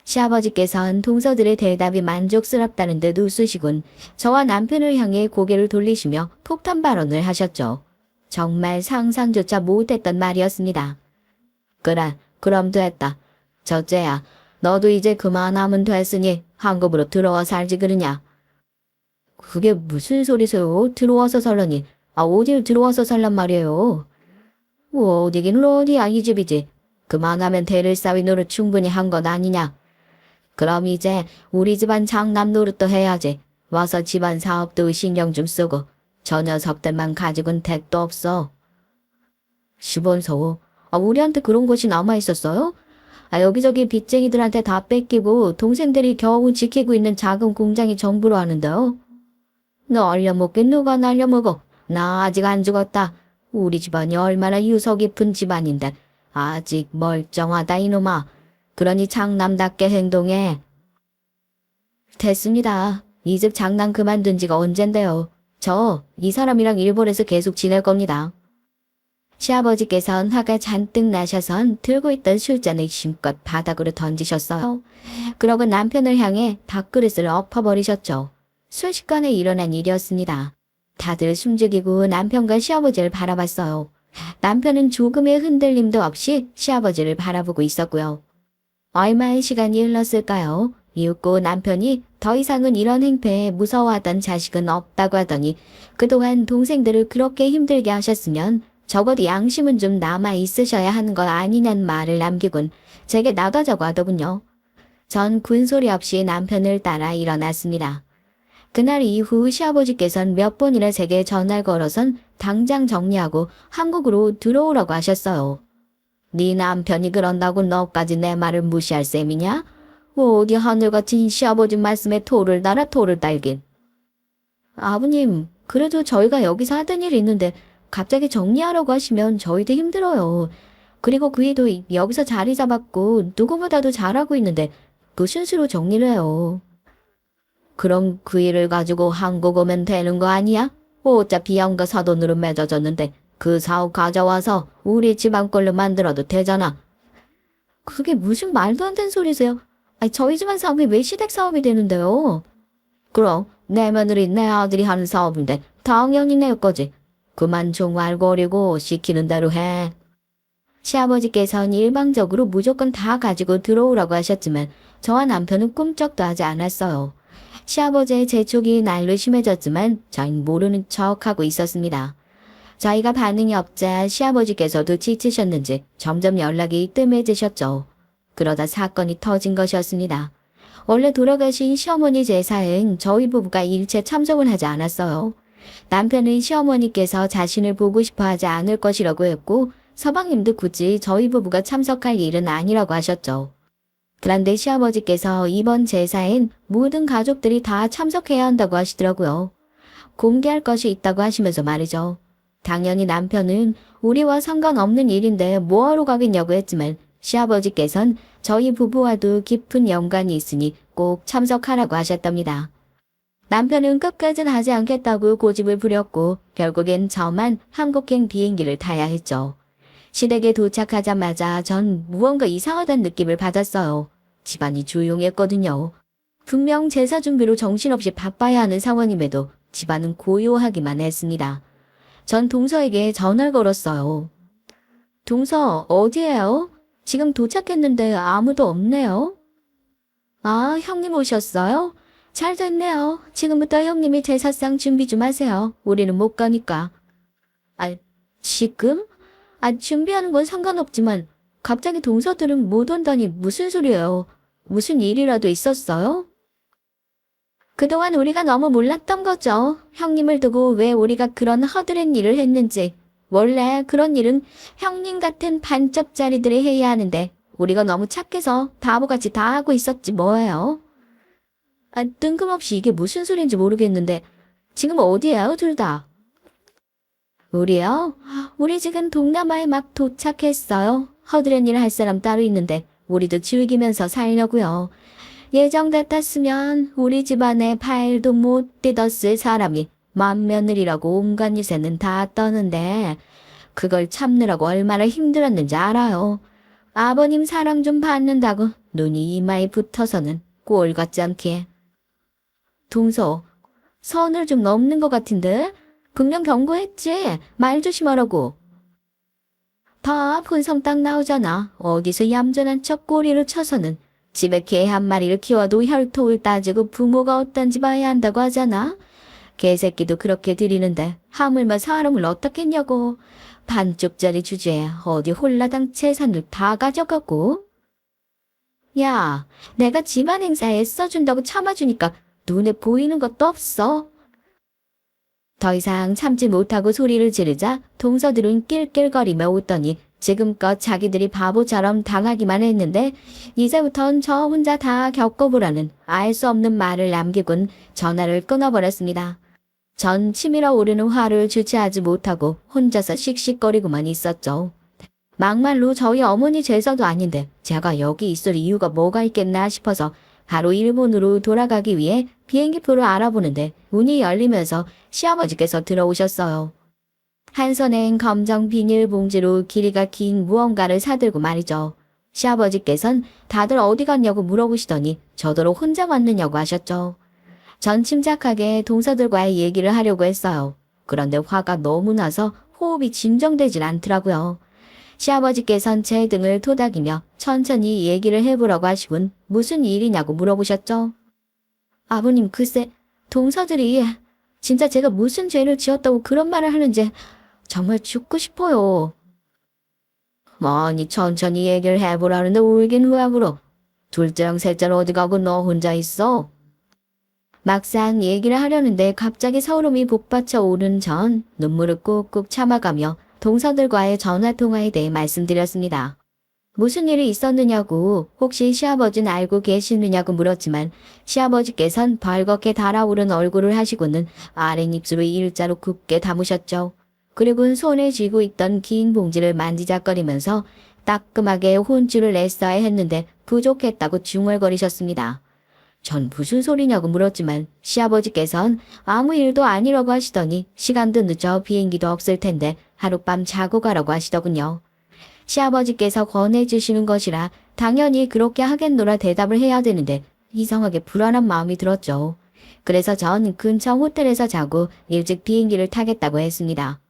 시아버지께서는 동서들의 대답이 만족스럽다는 듯 웃으시곤 저와 남편을 향해 고개를 돌리시며 폭탄 발언을 하셨죠. 정말 상상조차 못했던 말이었습니다. 그래, 그럼 됐다. 첫째야, 너도 이제 그만하면 됐으니 한국으로 들어와 살지 그러냐? 그게 무슨 소리세요? 들어와서 살라니. 어딜 들어와서 살란 말이에요? 뭐 어디긴 어디야, 이 집이지. 그만하면 대를 쌓이 노릇 충분히 한 것 아니냐? 그럼 이제 우리 집안 장남 노릇도 해야지. 와서 집안 사업도 신경 좀 쓰고. 저 녀석들만 가지고는 택도 없어. 시본서, 우리한테 그런 것이 남아있었어요? 여기저기 빚쟁이들한테 다 뺏기고 동생들이 겨우 지키고 있는 작은 공장이 정부로 하는데요. 너 알려먹게 누가 날려먹어? 나 아직 안 죽었다. 우리 집안이 얼마나 유서 깊은 집안인데 아직 멀쩡하다 이놈아. 그러니 장남답게 행동해. 됐습니다. 이 집 장난 그만둔 지가 언젠데요. 저 이 사람이랑 일본에서 계속 지낼 겁니다. 시아버지께서는 화가 잔뜩 나셔선 들고 있던 술잔을 힘껏 바닥으로 던지셨어요. 그러고 남편을 향해 밥그릇을 엎어버리셨죠. 순식간에 일어난 일이었습니다. 다들 숨죽이고 남편과 시아버지를 바라봤어요. 남편은 조금의 흔들림도 없이 시아버지를 바라보고 있었고요. 얼마의 시간이 흘렀을까요? 이윽고 남편이 더 이상은 이런 행패에 무서워하던 자식은 없다고 하더니 그동안 동생들을 그렇게 힘들게 하셨으면 적어도 양심은 좀 남아 있으셔야 하는 것 아니냐는 말을 남기곤 제게 나가자고 하더군요. 전 군소리 없이 남편을 따라 일어났습니다. 그날 이후 시아버지께서는 몇 번이나 제게 전화를 걸어선 당장 정리하고 한국으로 들어오라고 하셨어요. 네 남편이 그런다고 너까지 내 말을 무시할 셈이냐? 어디 하늘같은 시아버지 말씀에 토를 달아 토를 달긴. 아버님, 그래도 저희가 여기서 하던 일이 있는데 갑자기 정리하라고 하시면 저희도 힘들어요. 그리고 그이도 여기서 자리 잡았고 누구보다도 잘하고 있는데 무슨 수로 정리를 해요. 그럼 그 일을 가지고 한국 오면 되는 거 아니야? 어차피 양가 사돈으로 맺어졌는데 그 사업 가져와서 우리 집안 걸로 만들어도 되잖아. 그게 무슨 말도 안 되는 소리세요? 저희 집안 사업이 왜 시댁 사업이 되는데요? 그럼 내 며느리 내 아들이 하는 사업인데 당연히 내 거지. 그만 좀 알고리고 시키는 대로 해. 시아버지께서는 일방적으로 무조건 다 가지고 들어오라고 하셨지만 저와 남편은 꿈쩍도 하지 않았어요. 시아버지의 재촉이 날로 심해졌지만 저희는 모르는 척하고 있었습니다. 저희가 반응이 없자 시아버지께서도 지치셨는지 점점 연락이 뜸해지셨죠. 그러다 사건이 터진 것이었습니다. 원래 돌아가신 시어머니 제사엔 저희 부부가 일체 참석을 하지 않았어요. 남편은 시어머니께서 자신을 보고 싶어 하지 않을 것이라고 했고 서방님도 굳이 저희 부부가 참석할 일은 아니라고 하셨죠. 그런데 시아버지께서 이번 제사엔 모든 가족들이 다 참석해야 한다고 하시더라고요. 공개할 것이 있다고 하시면서 말이죠. 당연히 남편은 우리와 상관없는 일인데 뭐하러 가겠냐고 했지만 시아버지께선 저희 부부와도 깊은 연관이 있으니 꼭 참석하라고 하셨답니다. 남편은 끝까지는 하지 않겠다고 고집을 부렸고 결국엔 저만 한국행 비행기를 타야 했죠. 시댁에 도착하자마자 전 무언가 이상하다는 느낌을 받았어요. 집안이 조용했거든요. 분명 제사 준비로 정신없이 바빠야 하는 상황임에도 집안은 고요하기만 했습니다. 전 동서에게 전화를 걸었어요. 동서, 어디에요? 지금 도착했는데 아무도 없네요. 아, 형님 오셨어요? 잘 됐네요. 지금부터 형님이 제사상 준비 좀 하세요. 우리는 못 가니까. 지금? 준비하는 건 상관없지만 갑자기 동서들은 못 온다니 무슨 소리예요? 무슨 일이라도 있었어요? 그동안 우리가 너무 몰랐던 거죠. 형님을 두고 왜 우리가 그런 허드렛 일을 했는지. 원래 그런 일은 형님 같은 반쪽짜리들이 해야 하는데 우리가 너무 착해서 바보같이 다 하고 있었지 뭐예요. 뜬금없이 이게 무슨 소리인지 모르겠는데 지금 어디에요 둘 다? 우리요? 우리 지금 동남아에 막 도착했어요. 허드렛 일 할 사람 따로 있는데 우리도 즐기면서 살려고요. 예정 같았으면 우리 집안에 발도 못 딛었을 사람이 맏며느리라고 온갖 유세는 다 떠는데 그걸 참느라고 얼마나 힘들었는지 알아요. 아버님 사랑 좀 받는다고 눈이 이마에 붙어서는 꼴 같지 않게. 동서, 선을 좀 넘는 것 같은데? 분명 경고했지. 말 조심하라고. 봐, 본성 딱 나오잖아. 어디서 얌전한 척 꼬리를 쳐서는 집에 개 한 마리를 키워도 혈통을 따지고 부모가 어떤지 봐야 한다고 하잖아. 개새끼도 그렇게 들이는데 하물며 사람을 어떻겠냐고. 반쪽짜리 주제에 어디 홀라당 재산을 다 가져가고. 야, 내가 집안 행사에 써준다고 참아주니까 눈에 보이는 것도 없어. 더 이상 참지 못하고 소리를 지르자 동서들은 낄낄거리며 웃더니 지금껏 자기들이 바보처럼 당하기만 했는데 이제부턴 저 혼자 다 겪어보라는 알 수 없는 말을 남기곤 전화를 끊어버렸습니다. 전 치밀어 오르는 화를 주체하지 못하고 혼자서 씩씩거리고만 있었죠. 막말로 저희 어머니 제사도 아닌데 제가 여기 있을 이유가 뭐가 있겠나 싶어서 바로 일본으로 돌아가기 위해 비행기표를 알아보는데 문이 열리면서 시아버지께서 들어오셨어요. 한 손엔 검정 비닐봉지로 길이가 긴 무언가를 사들고 말이죠. 시아버지께선 다들 어디 갔냐고 물어보시더니 저더러 혼자 왔느냐고 하셨죠. 전 침착하게 동서들과의 얘기를 하려고 했어요. 그런데 화가 너무 나서 호흡이 진정되질 않더라고요. 시아버지께선 제 등을 토닥이며 천천히 얘기를 해보라고 하시곤 무슨 일이냐고 물어보셨죠. 아버님, 글쎄 동서들이 진짜 제가 무슨 죄를 지었다고 그런 말을 하는지 정말 죽고 싶어요. 뭐니 천천히 얘기를 해보라는데 울긴 왜 울어. 둘째랑 셋째는 어디 가고 너 혼자 있어? 막상 얘기를 하려는데 갑자기 서울음이 복받쳐 오른 전 눈물을 꾹꾹 참아가며 동서들과의 전화통화에 대해 말씀드렸습니다. 무슨 일이 있었느냐고 혹시 시아버지는 알고 계시느냐고 물었지만 시아버지께선 벌겋게 달아오른 얼굴을 하시고는 아랫입술을 일자로 굽게 다무셨죠. 그리고는 손에 쥐고 있던 긴 봉지를 만지작거리면서 따끔하게 혼쭐을 냈어야 했는데 부족했다고 중얼거리셨습니다. 전 무슨 소리냐고 물었지만 시아버지께선 아무 일도 아니라고 하시더니 시간도 늦어 비행기도 없을 텐데 하룻밤 자고 가라고 하시더군요. 시아버지께서 권해주시는 것이라 당연히 그렇게 하겠노라 대답을 해야 되는데 이상하게 불안한 마음이 들었죠. 그래서 전 근처 호텔에서 자고 일찍 비행기를 타겠다고 했습니다.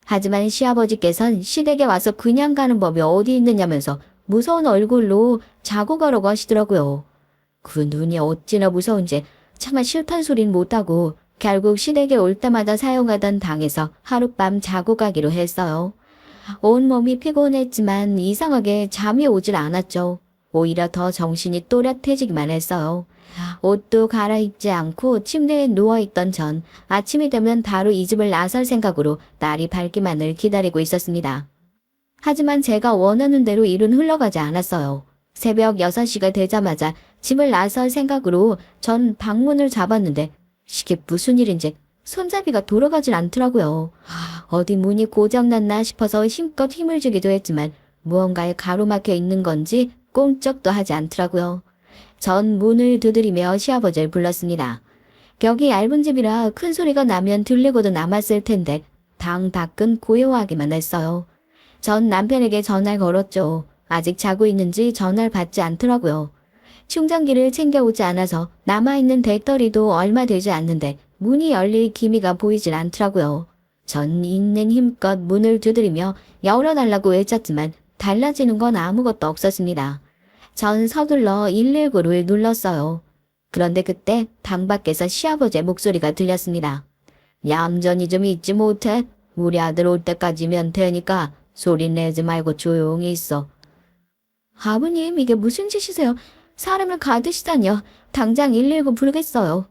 하지만 시아버지께선 시댁에 와서 그냥 가는 법이 어디 있느냐면서 무서운 얼굴로 자고 가라고 하시더라고요. 그 눈이 어찌나 무서운지 차마 싫단 소린 못하고 결국 시댁에 올 때마다 사용하던 방에서 하룻밤 자고 가기로 했어요. 온몸이 피곤했지만 이상하게 잠이 오질 않았죠. 오히려 더 정신이 또렷해지기만 했어요. 옷도 갈아입지 않고 침대에 누워있던 전 아침이 되면 바로 이 집을 나설 생각으로 날이 밝기만을 기다리고 있었습니다. 하지만 제가 원하는 대로 일은 흘러가지 않았어요. 새벽 6시가 되자마자 집을 나설 생각으로 전 방문을 잡았는데 이게 무슨 일인지 손잡이가 돌아가질 않더라고요. 어디 문이 고장났나 싶어서 힘껏 힘을 주기도 했지만 무언가에 가로막혀 있는 건지 꼼짝도 하지 않더라고요. 전 문을 두드리며 시아버지를 불렀습니다. 벽이 얇은 집이라 큰 소리가 나면 들리고도 남았을 텐데 당 밖은 고요하기만 했어요. 전 남편에게 전화를 걸었죠. 아직 자고 있는지 전화를 받지 않더라고요. 충전기를 챙겨오지 않아서 남아있는 배터리도 얼마 되지 않는데 문이 열릴 기미가 보이질 않더라고요. 전 있는 힘껏 문을 두드리며 열어달라고 외쳤지만 달라지는 건 아무것도 없었습니다. 전 서둘러 119를 눌렀어요. 그런데 그때 방 밖에서 시아버지의 목소리가 들렸습니다. 얌전히 좀 있지 못해? 우리 아들 올 때까지면 되니까 소리 내지 말고 조용히 있어. 아버님, 이게 무슨 짓이세요? 사람을 가두시다니요. 당장 119 부르겠어요.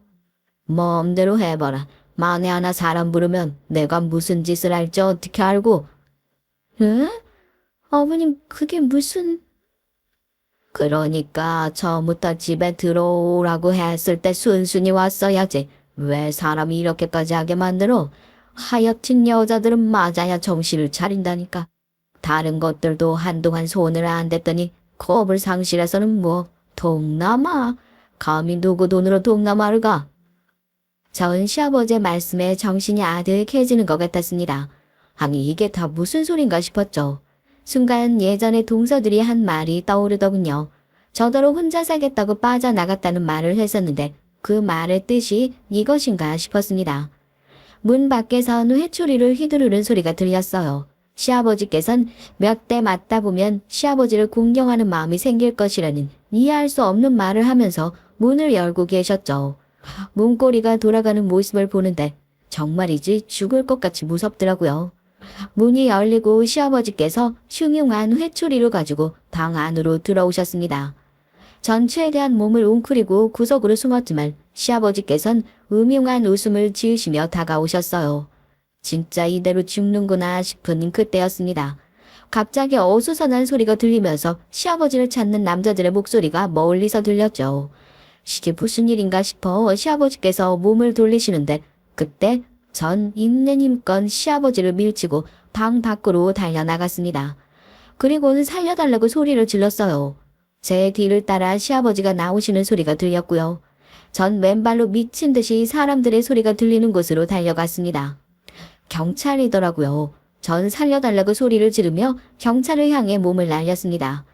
마음대로 해봐라. 만에 하나 사람 부르면 내가 무슨 짓을 할지 어떻게 알고? 에? 아버님, 그게 무슨... 그러니까 처음부터 집에 들어오라고 했을 때 순순히 왔어야지. 왜 사람이 이렇게까지 하게 만들어? 하여튼 여자들은 맞아야 정신을 차린다니까. 다른 것들도 한동안 손을 안 댔더니 겁을 상실해서는 뭐 동남아? 감히 누구 돈으로 동남아를 가? 전 시아버지의 말씀에 정신이 아득해지는 것 같았습니다. 아니 이게 다 무슨 소린가 싶었죠. 순간 예전의 동서들이 한 말이 떠오르더군요. 저더러 혼자 살겠다고 빠져나갔다는 말을 했었는데 그 말의 뜻이 이것인가 싶었습니다. 문 밖에선 회초리를 휘두르는 소리가 들렸어요. 시아버지께선 몇 대 맞다 보면 시아버지를 공경하는 마음이 생길 것이라는 이해할 수 없는 말을 하면서 문을 열고 계셨죠. 문고리가 돌아가는 모습을 보는데 정말이지 죽을 것 같이 무섭더라고요. 문이 열리고 시아버지께서 흉흉한 회초리를 가지고 방 안으로 들어오셨습니다. 전 최대한 몸을 웅크리고 구석으로 숨었지만 시아버지께선 음흉한 웃음을 지으시며 다가오셨어요. 진짜 이대로 죽는구나 싶은 그때였습니다. 갑자기 어수선한 소리가 들리면서 시아버지를 찾는 남자들의 목소리가 멀리서 들렸죠. 이게 무슨 일인가 싶어 시아버지께서 몸을 돌리시는데 그때 전 있는 힘껏 시아버지를 밀치고 방 밖으로 달려나갔습니다. 그리고는 살려달라고 소리를 질렀어요. 제 뒤를 따라 시아버지가 나오시는 소리가 들렸고요. 전 맨발로 미친 듯이 사람들의 소리가 들리는 곳으로 달려갔습니다. 경찰이더라고요. 전 살려달라고 소리를 지르며 경찰을 향해 몸을 날렸습니다.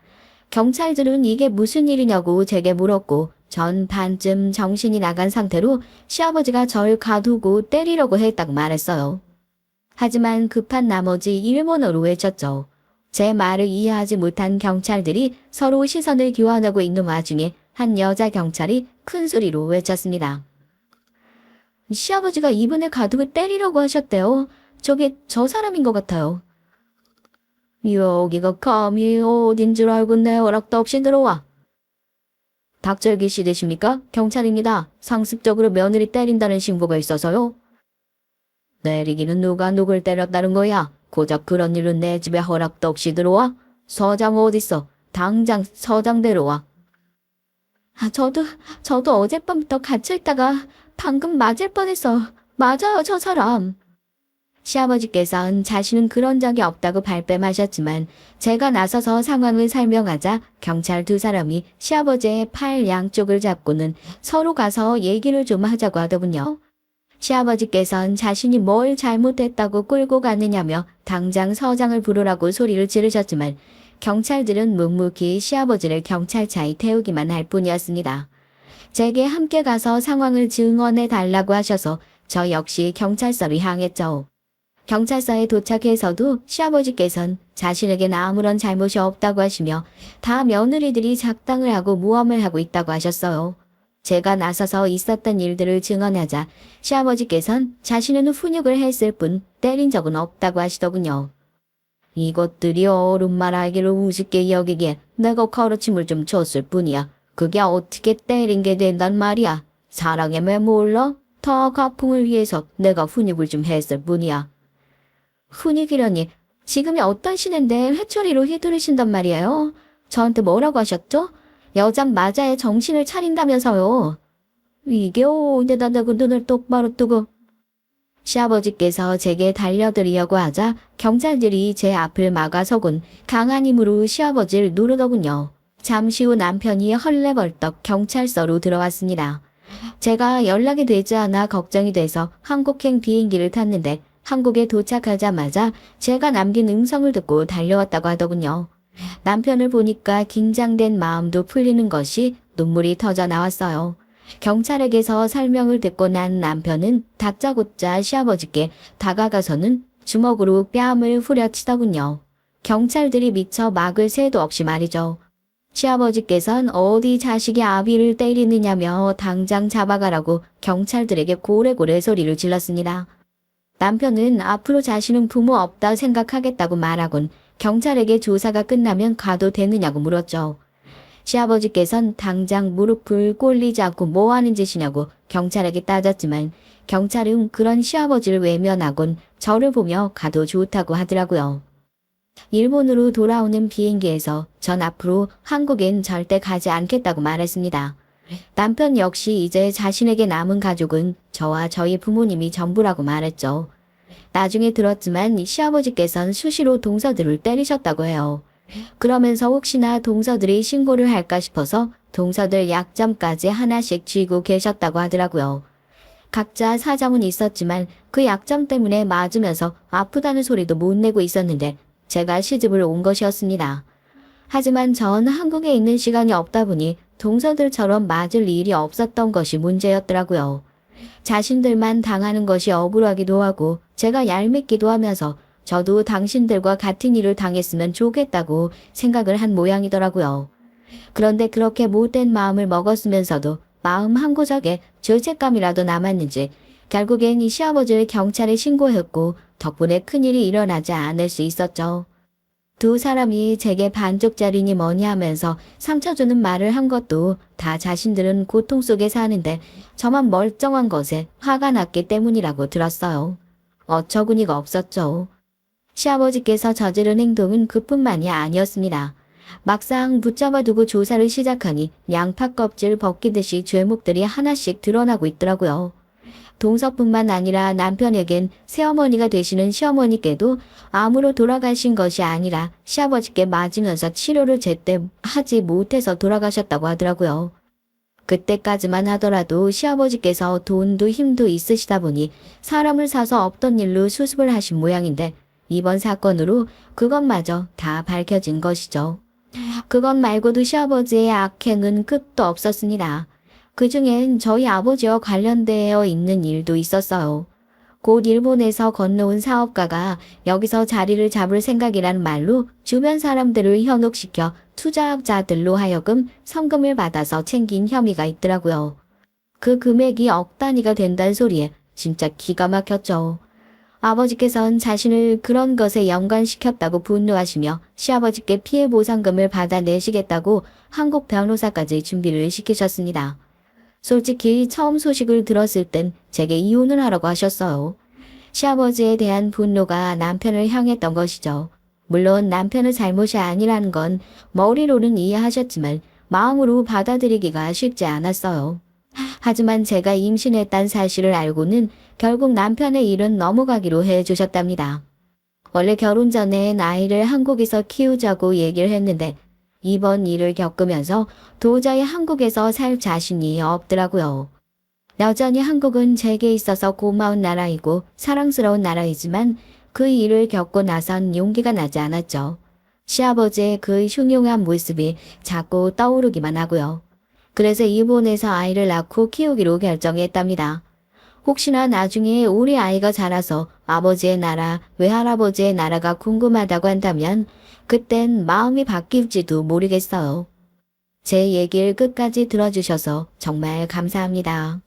경찰들은 이게 무슨 일이냐고 제게 물었고 전 반쯤 정신이 나간 상태로 시아버지가 절 가두고 때리려고 했다고 말했어요. 하지만 급한 나머지 일본어로 외쳤죠. 제 말을 이해하지 못한 경찰들이 서로 시선을 교환하고 있는 와중에 한 여자 경찰이 큰 소리로 외쳤습니다. 시아버지가 이분을 가두고 때리려고 하셨대요. 저게 저 사람인 것 같아요. 여기가 감히 어딘 줄 알고 내 허락도 없이 들어와. 박절기 씨 되십니까? 경찰입니다. 상습적으로 며느리 때린다는 신고가 있어서요. 때리기는 누가 누굴 때렸다는 거야? 고작 그런 일은 내 집에 허락도 없이 들어와? 서장 어딨어? 당장 서장 데려와. 저도 어젯밤부터 갇혀있다가 방금 맞을 뻔했어. 맞아요, 저 사람. 시아버지께서는 자신은 그런 적이 없다고 발뺌하셨지만 제가 나서서 상황을 설명하자 경찰 두 사람이 시아버지의 팔 양쪽을 잡고는 서로 가서 얘기를 좀 하자고 하더군요. 시아버지께서는 자신이 뭘 잘못했다고 끌고 가느냐며 당장 서장을 부르라고 소리를 지르셨지만 경찰들은 묵묵히 시아버지를 경찰차에 태우기만 할 뿐이었습니다. 제게 함께 가서 상황을 증언해 달라고 하셔서 저 역시 경찰서를 향했죠. 경찰서에 도착해서도 시아버지께서는 자신에겐 아무런 잘못이 없다고 하시며 다 며느리들이 작당을 하고 모험을 하고 있다고 하셨어요. 제가 나서서 있었던 일들을 증언하자 시아버지께서는 자신은 훈육을 했을 뿐 때린 적은 없다고 하시더군요. 이것들이 어른 말하기를 우습게 여기기에 내가 가르침을 좀 줬을 뿐이야. 그게 어떻게 때린 게 된단 말이야. 사랑에 매 몰라? 다 가풍을 위해서 내가 훈육을 좀 했을 뿐이야. 훈육이라니 지금이 어떤 시대인데 회초리로 휘두르신단 말이에요. 저한테 뭐라고 하셨죠? 여장 맞아야 정신을 차린다면서요. 이게 어디다 대고 눈을 똑바로 뜨고. 시아버지께서 제게 달려들으려고 하자 경찰들이 제 앞을 막아서곤 강한 힘으로 시아버지를 누르더군요. 잠시 후 남편이 헐레벌떡 경찰서로 들어왔습니다. 제가 연락이 되지 않아 걱정이 돼서 한국행 비행기를 탔는데 한국에 도착하자마자 제가 남긴 음성을 듣고 달려왔다고 하더군요. 남편을 보니까 긴장된 마음도 풀리는 것이 눈물이 터져 나왔어요. 경찰에게서 설명을 듣고 난 남편은 다짜고짜 시아버지께 다가가서는 주먹으로 뺨을 후려치더군요. 경찰들이 미처 막을 새도 없이 말이죠. 시아버지께선 어디 자식이 아비를 때리느냐며 당장 잡아가라고 경찰들에게 고래고래 소리를 질렀습니다. 남편은 앞으로 자신은 부모 없다 생각하겠다고 말하곤 경찰에게 조사가 끝나면 가도 되느냐고 물었죠. 시아버지께선 당장 무릎을 꿇리지 않고 뭐 하는 짓이냐고 경찰에게 따졌지만 경찰은 그런 시아버지를 외면하곤 저를 보며 가도 좋다고 하더라고요. 일본으로 돌아오는 비행기에서 전 앞으로 한국엔 절대 가지 않겠다고 말했습니다. 남편 역시 이제 자신에게 남은 가족은 저와 저희 부모님이 전부라고 말했죠. 나중에 들었지만 시아버지께서는 수시로 동서들을 때리셨다고 해요. 그러면서 혹시나 동서들이 신고를 할까 싶어서 동서들 약점까지 하나씩 쥐고 계셨다고 하더라고요. 각자 사정은 있었지만 그 약점 때문에 맞으면서 아프다는 소리도 못 내고 있었는데 제가 시집을 온 것이었습니다. 하지만 전 한국에 있는 시간이 없다 보니 동서들처럼 맞을 일이 없었던 것이 문제였더라고요. 자신들만 당하는 것이 억울하기도 하고 제가 얄밉기도 하면서 저도 당신들과 같은 일을 당했으면 좋겠다고 생각을 한 모양이더라고요. 그런데 그렇게 못된 마음을 먹었으면서도 마음 한구석에 죄책감이라도 남았는지 결국엔 이 시아버지를 경찰에 신고했고 덕분에 큰일이 일어나지 않을 수 있었죠. 두 사람이 제게 반쪽짜리니 뭐니 하면서 상처 주는 말을 한 것도 다 자신들은 고통 속에 사는데 저만 멀쩡한 것에 화가 났기 때문이라고 들었어요. 어처구니가 없었죠. 시아버지께서 저지른 행동은 그뿐만이 아니었습니다. 막상 붙잡아 두고 조사를 시작하니 양파 껍질 벗기듯이 죄목들이 하나씩 드러나고 있더라고요. 동서뿐만 아니라 남편에겐 새어머니가 되시는 시어머니께도 암으로 돌아가신 것이 아니라 시아버지께 맞으면서 치료를 제때 하지 못해서 돌아가셨다고 하더라고요. 그때까지만 하더라도 시아버지께서 돈도 힘도 있으시다 보니 사람을 사서 없던 일로 수습을 하신 모양인데 이번 사건으로 그것마저 다 밝혀진 것이죠. 그것 말고도 시아버지의 악행은 끝도 없었습니다. 그중엔 저희 아버지와 관련되어 있는 일도 있었어요. 곧 일본에서 건너온 사업가가 여기서 자리를 잡을 생각이란 말로 주변 사람들을 현혹시켜 투자자들로 하여금 성금을 받아서 챙긴 혐의가 있더라고요. 그 금액이 억 단위가 된다는 소리에 진짜 기가 막혔죠. 아버지께선 자신을 그런 것에 연관시켰다고 분노하시며 시아버지께 피해 보상금을 받아내시겠다고 한국 변호사까지 준비를 시키셨습니다. 솔직히 처음 소식을 들었을 땐 제게 이혼을 하라고 하셨어요. 시아버지에 대한 분노가 남편을 향했던 것이죠. 물론 남편의 잘못이 아니라는 건 머리로는 이해하셨지만 마음으로 받아들이기가 쉽지 않았어요. 하지만 제가 임신했다는 사실을 알고는 결국 남편의 일은 넘어가기로 해주셨답니다. 원래 결혼 전엔 아이를 한국에서 키우자고 얘기를 했는데 이번 일을 겪으면서 도저히 한국에서 살 자신이 없더라고요. 여전히 한국은 제게 있어서 고마운 나라이고 사랑스러운 나라이지만 그 일을 겪고 나선 용기가 나지 않았죠. 시아버지의 그 흉흉한 모습이 자꾸 떠오르기만 하고요. 그래서 일본에서 아이를 낳고 키우기로 결정했답니다. 혹시나 나중에 우리 아이가 자라서 아버지의 나라, 외할아버지의 나라가 궁금하다고 한다면 그땐 마음이 바뀔지도 모르겠어요. 제 얘기를 끝까지 들어주셔서 정말 감사합니다.